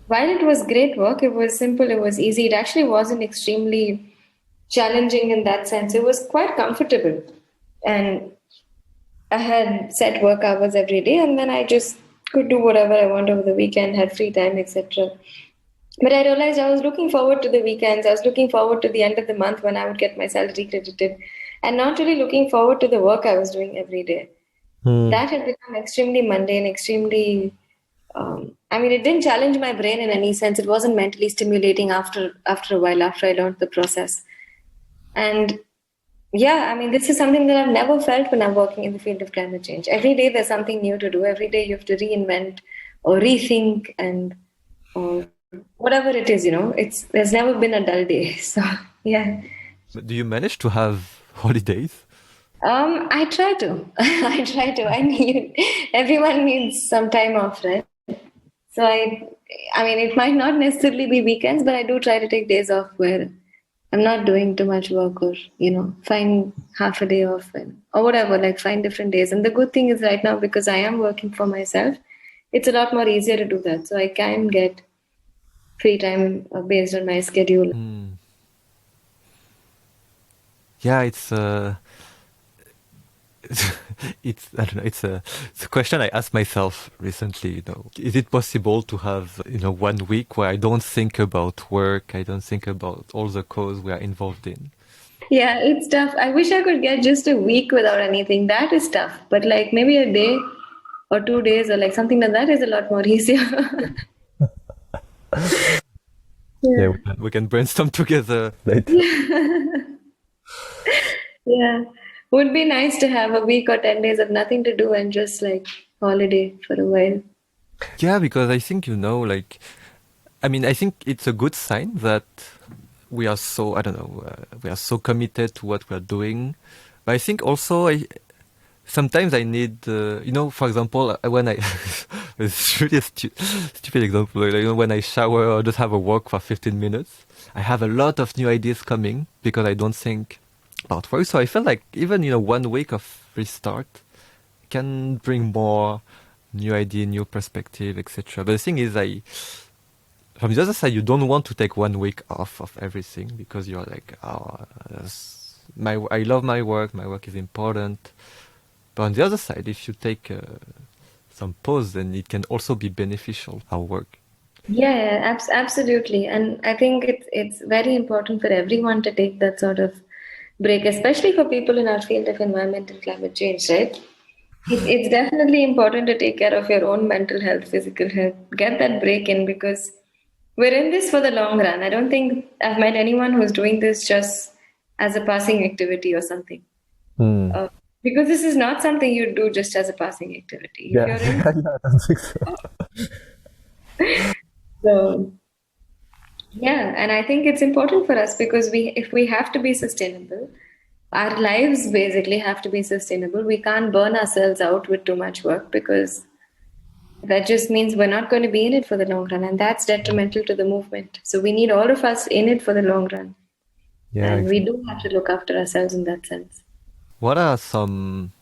while it was great work, it was simple, it was easy. It actually wasn't extremely challenging in that sense. It was quite comfortable, and I had set work hours every day, and then I just could do whatever I want over the weekend, had free time, etc. But I realized I was looking forward to the weekends. I was looking forward to the end of the month when I would get my salary credited, and not really looking forward to the work I was doing every day. That had become extremely mundane, extremely... it didn't challenge my brain in any sense. It wasn't mentally stimulating after a while, after I learned the process. And yeah, this is something that I've never felt when I'm working in the field of climate change. Every day there's something new to do. Every day you have to reinvent or rethink or whatever it is, there's never been a dull day. So yeah. Do you manage to have holidays? I try to. Everyone needs some time off, right? So it might not necessarily be weekends, but I do try to take days off where I'm not doing too much work, or, find half a day off or whatever, like find different days. And the good thing is right now, because I am working for myself, it's a lot more easier to do that. So I can get free time based on my schedule. Yeah, it's I don't know. It's a question I asked myself recently. Is it possible to have 1 week where I don't think about work, I don't think about all the cause we are involved in? Yeah, it's tough. I wish I could get just a week without anything. That is tough. But like maybe a day or 2 days or like something like that is a lot more easier. Yeah, we can brainstorm together later. Yeah. Would be nice to have a week or 10 days of nothing to do and just like holiday for a while. Yeah, because I think, I think it's a good sign that we are so, we are so committed to what we are doing. But I think also sometimes I need, for example, when it's really a stupid example, when I shower or just have a walk for 15 minutes, I have a lot of new ideas coming because I don't think about work. So I feel like even 1 week of restart can bring more new idea, new perspective, etc. But the thing is, from the other side, you don't want to take 1 week off of everything because you're like, I love my work. My work is important. But on the other side, if you take some pause, then it can also be beneficial, our work. Yeah, absolutely. And I think it's very important for everyone to take that sort of break, especially for people in our field of environment and climate change, right? It's definitely important to take care of your own mental health, physical health, get that break in because we're in this for the long run. I don't think I've met anyone who's doing this just as a passing activity or something. Hmm. Uh, because this is not something you do just as a passing activity. If Yeah, you're in, yeah, I don't think so. so yeah, and I think it's important for us because if we have to be sustainable, our lives basically have to be sustainable. We can't burn ourselves out with too much work because that just means we're not going to be in it for the long run, and that's detrimental to the movement. So we need all of us in it for the long run, Yeah, and we exactly. do have to look after ourselves in that sense. What are some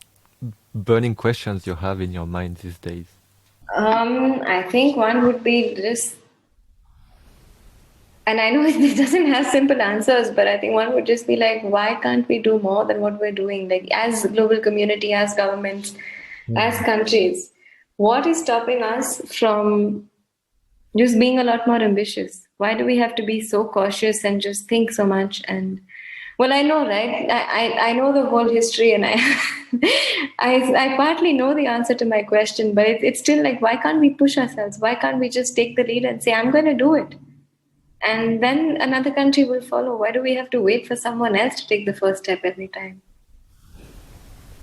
burning questions you have in your mind these days? I think one would be just, and I know it doesn't have simple answers, but I think one would just be like, why can't we do more than what we're doing? Like, as global community, as governments, as Hmm. countries, what is stopping us from just being a lot more ambitious? Why do we have to be so cautious and just think so much? And well, I know, right? I know the whole history, and I partly know the answer to my question, but it's still like, why can't we push ourselves? Why can't we just take the lead and say, I'm going to do it? And then another country will follow. Why do we have to wait for someone else to take the first step every time?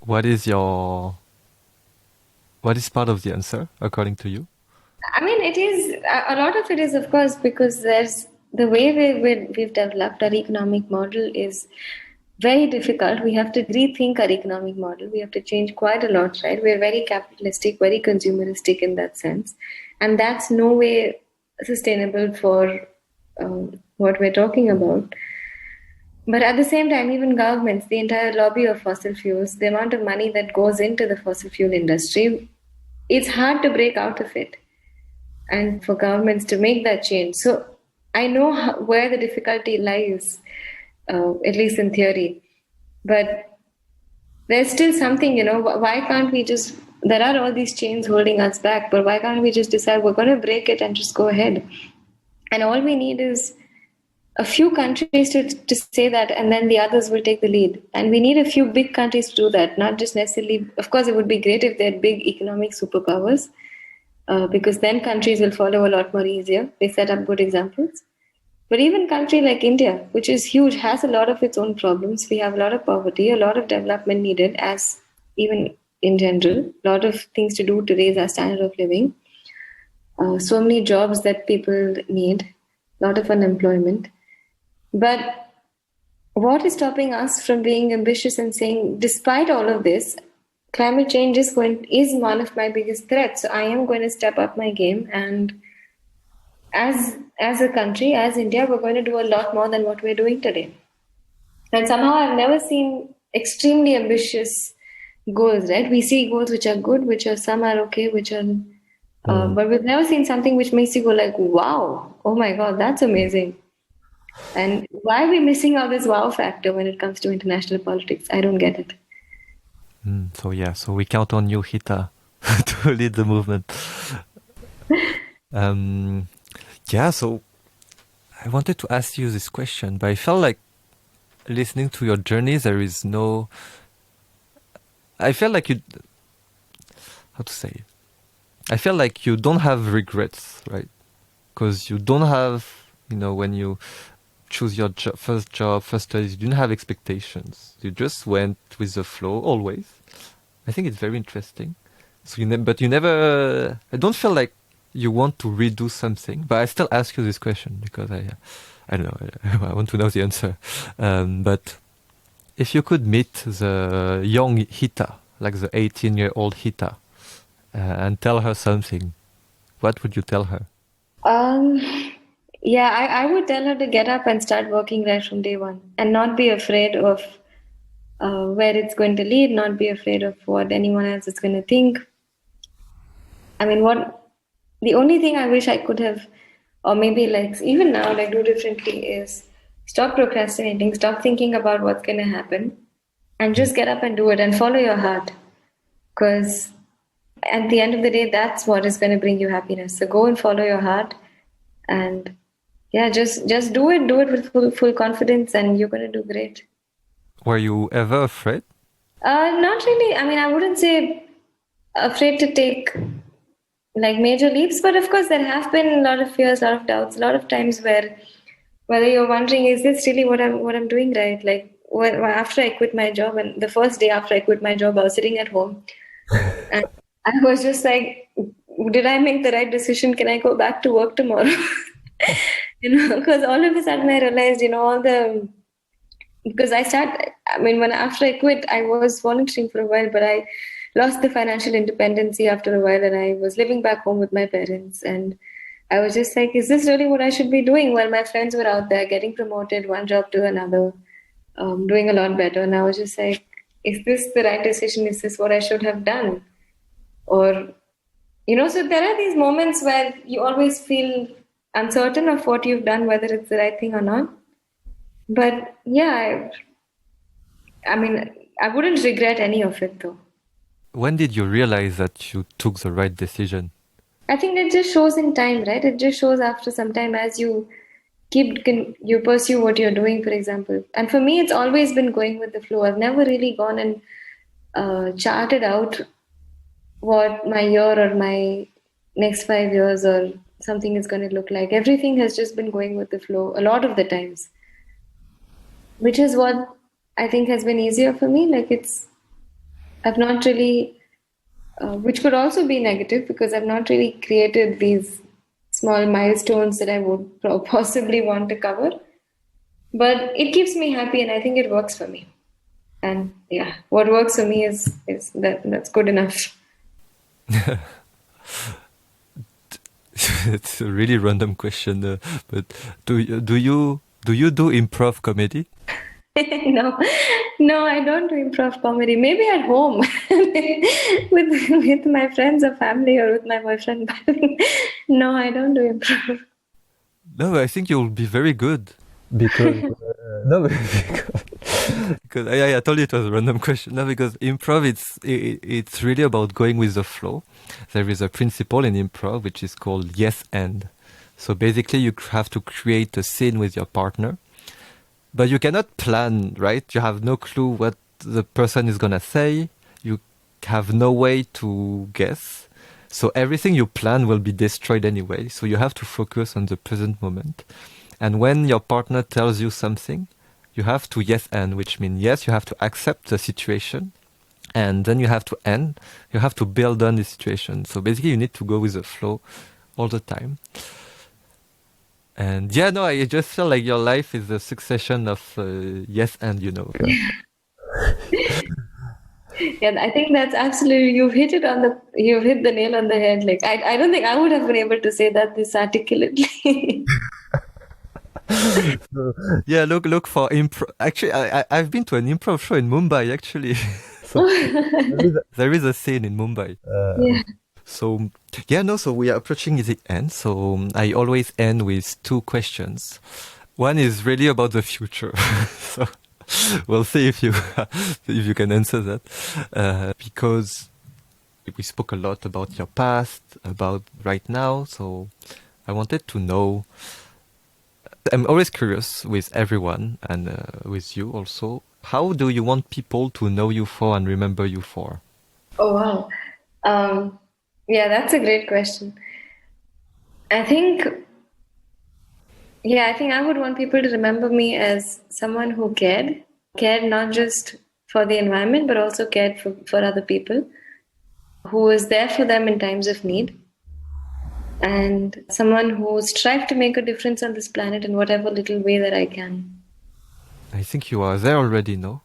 What is your what is part of the answer according to you? I mean, it is a lot of it is, of course, because there's the way we've developed our economic model is very difficult. We have to rethink our economic model. We have to change quite a lot, right? We're very capitalistic, very consumeristic in that sense. And that's no way sustainable for what we're talking about. But at the same time, even governments, the entire lobby of fossil fuels, the amount of money that goes into the fossil fuel industry, it's hard to break out of it and for governments to make that change. So I know where the difficulty lies, at least in theory. But there's still something, why can't we just, there are all these chains holding us back, but why can't we just decide we're going to break it and just go ahead? And all we need is a few countries to say that, and then the others will take the lead. And we need a few big countries to do that, not just necessarily, of course, it would be great if they're big economic superpowers, because then countries will follow a lot more easier. They set up good examples. But even a country like India, which is huge, has a lot of its own problems. We have a lot of poverty, a lot of development needed, as even in general, a lot of things to do to raise our standard of living. So many jobs that people need, a lot of unemployment. But what is stopping us from being ambitious and saying, despite all of this, climate change is one of my biggest threats. So I am going to step up my game, and as a country, as India, we're going to do a lot more than what we're doing today. And somehow I've never seen extremely ambitious goals, right? We see goals which are good, which are some are okay, which are, but we've never seen something which makes you go like, wow, oh my God, that's amazing. And why are we missing out this wow factor when it comes to international politics? I don't get it. So yeah, so we count on you, Heeta, to lead the movement. Yeah, so I wanted to ask you this question, but I felt like listening to your journey, there is no. I felt like you. How to say? I felt like you don't have regrets, right? Because you don't have, when you choose your first job, first studies, you didn't have expectations. You just went with the flow always. I think it's very interesting. So but you never. I don't feel like you want to redo something, but I still ask you this question because I don't know. I want to know the answer. But if you could meet the young Heeta, like the 18-year-old Heeta, and tell her something, what would you tell her? Um, yeah, I would tell her to get up and start working right from day one and not be afraid of where it's going to lead, not be afraid of what anyone else is going to think. I mean, the only thing I wish I could have, or maybe like even now, like do differently is Stop procrastinating, stop thinking about what's going to happen, and just get up and do it and follow your heart. Because at the end of the day, that's what is going to bring you happiness. So go and follow your heart, and yeah, just do it with full confidence, and you're going to do great. Were you ever afraid? Not really. I mean, I wouldn't say afraid to take like major leaps, but of course there have been a lot of fears, a lot of doubts, a lot of times where whether you're wondering, is this really what I'm doing right? Like after I quit my job, and the first day after I quit my job, I was sitting at home and I was just like, did I make the right decision? Can I go back to work tomorrow? Because all of a sudden I realized, because when after I quit, I was volunteering for a while, but I lost the financial independency after a while, and I was living back home with my parents. And I was just like, is this really what I should be doing? While my friends were out there getting promoted one job to another, doing a lot better. And I was just like, is this the right decision? Is this what I should have done? Or, so there are these moments where you always feel uncertain of what you've done, whether it's the right thing or not. But yeah, I mean, I wouldn't regret any of it though. When did you realize that you took the right decision? I think it just shows in time, right? It just shows after some time as you you pursue what you're doing, for example. And for me, it's always been going with the flow. I've never really gone and charted out what my year or my next 5 years or something is going to look like. Everything has just been going with the flow a lot of the times, which is what I think has been easier for me. I've not really, which could also be negative because I've not really created these small milestones that I would possibly want to cover. But it keeps me happy, and I think it works for me. And yeah, what works for me is that's good enough. It's a really random question, but do you do improv comedy? No, I don't do improv comedy. Maybe at home with my friends or family or with my boyfriend. But no, I don't do improv. No, I think you'll be very good because no, because I told you it was a random question. No, because improv it's really about going with the flow. There is a principle in improv which is called yes and. So basically, you have to create a scene with your partner. But you cannot plan, right? You have no clue what the person is gonna say. You have no way to guess. So everything you plan will be destroyed anyway. So you have to focus on the present moment. And when your partner tells you something, you have to yes and, which means yes, you have to accept the situation. And then you have to end. You have to build on the situation. So basically you need to go with the flow all the time. And yeah, no, I just feel like your life is a succession of yes and, Yeah, I think that's absolutely, you've hit the nail on the head. Like, I don't think I would have been able to say that this articulately. Yeah, look for improv. Actually, I've been to an improv show in Mumbai, actually. So there is a scene in Mumbai. Yeah. So, yeah, no, so we are approaching the end. So I always end with two questions. One is really about the future. So we'll see if you can answer that. Because we spoke a lot about your past, about right now. So I wanted to know, I'm always curious with everyone and with you also. How do you want people to know you for and remember you for? Oh, wow. Yeah, that's a great question. I think I would want people to remember me as someone who cared not just for the environment, but also cared for other people, who was there for them in times of need, and someone who strived to make a difference on this planet in whatever little way that I can. I think you are there already, no?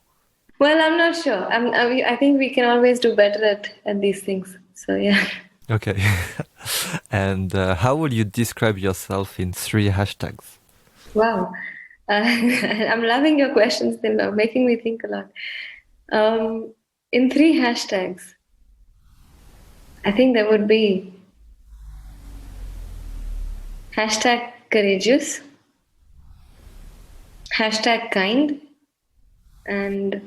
Well, I'm not sure. I think we can always do better at these things. So, yeah. Okay. And how will you describe yourself in 3 hashtags? Wow. I'm loving your questions, they're making me think a lot. In 3 hashtags, I think there would be #courageous, #kind, and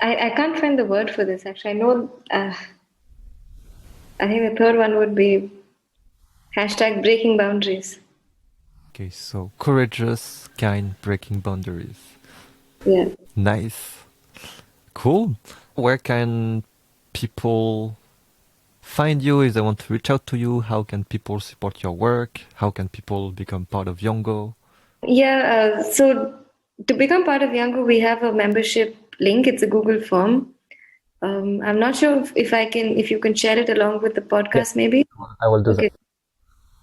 I can't find the word for this actually. I know. I think the third one would be #breaking boundaries. Okay, so courageous, kind, breaking boundaries. Yeah. Nice. Cool. Where can people find you if they want to reach out to you? How can people support your work? How can people become part of YOUNGO? Yeah, so to become part of YOUNGO, we have a membership link. It's a Google form. I'm not sure if you can share it along with the podcast, maybe. I will do Okay,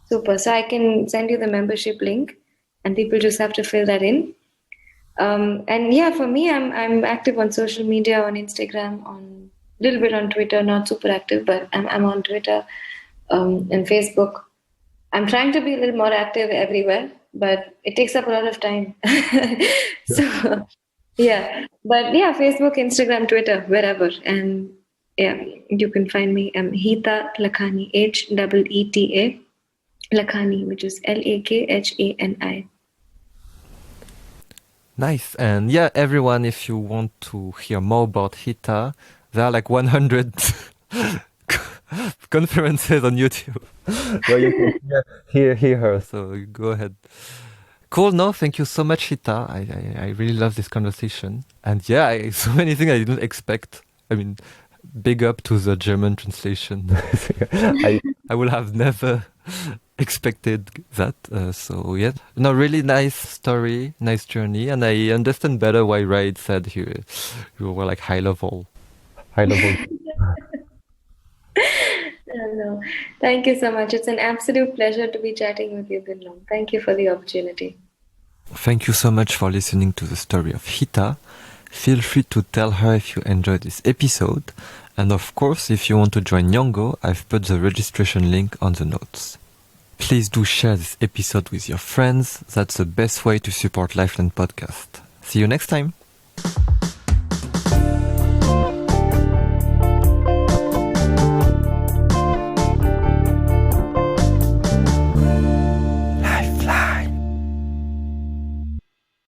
super. So I can send you the membership link, and people just have to fill that in. And yeah, for me, I'm active on social media, on Instagram, on a little bit on Twitter. Not super active, but I'm on Twitter, and Facebook. I'm trying to be a little more active everywhere, but it takes up a lot of time. So, yeah. But yeah, Facebook, Instagram, Twitter, wherever. And yeah, you can find me. I'm Heeta Lakhani, HEETA Lakhani, which is LAKHANI. Nice. And yeah, everyone, if you want to hear more about Heeta, there are like 100 conferences on YouTube where you can hear her. So go ahead. Cool. No, thank you so much, Heeta. I really love this conversation. And yeah, so many things I didn't expect. I mean, big up to the German translation. I will have never expected that. So yeah, no, really nice story, nice journey, and I understand better why Raid said you were like high level. No, thank you so much. It's an absolute pleasure to be chatting with you, Binlong. Thank you for the opportunity. Thank you so much for listening to the story of Heeta. Feel free to tell her if you enjoyed this episode. And of course, if you want to join YOUNGO, I've put the registration link on the notes. Please do share this episode with your friends. That's the best way to support Lifeline Podcast. See you next time.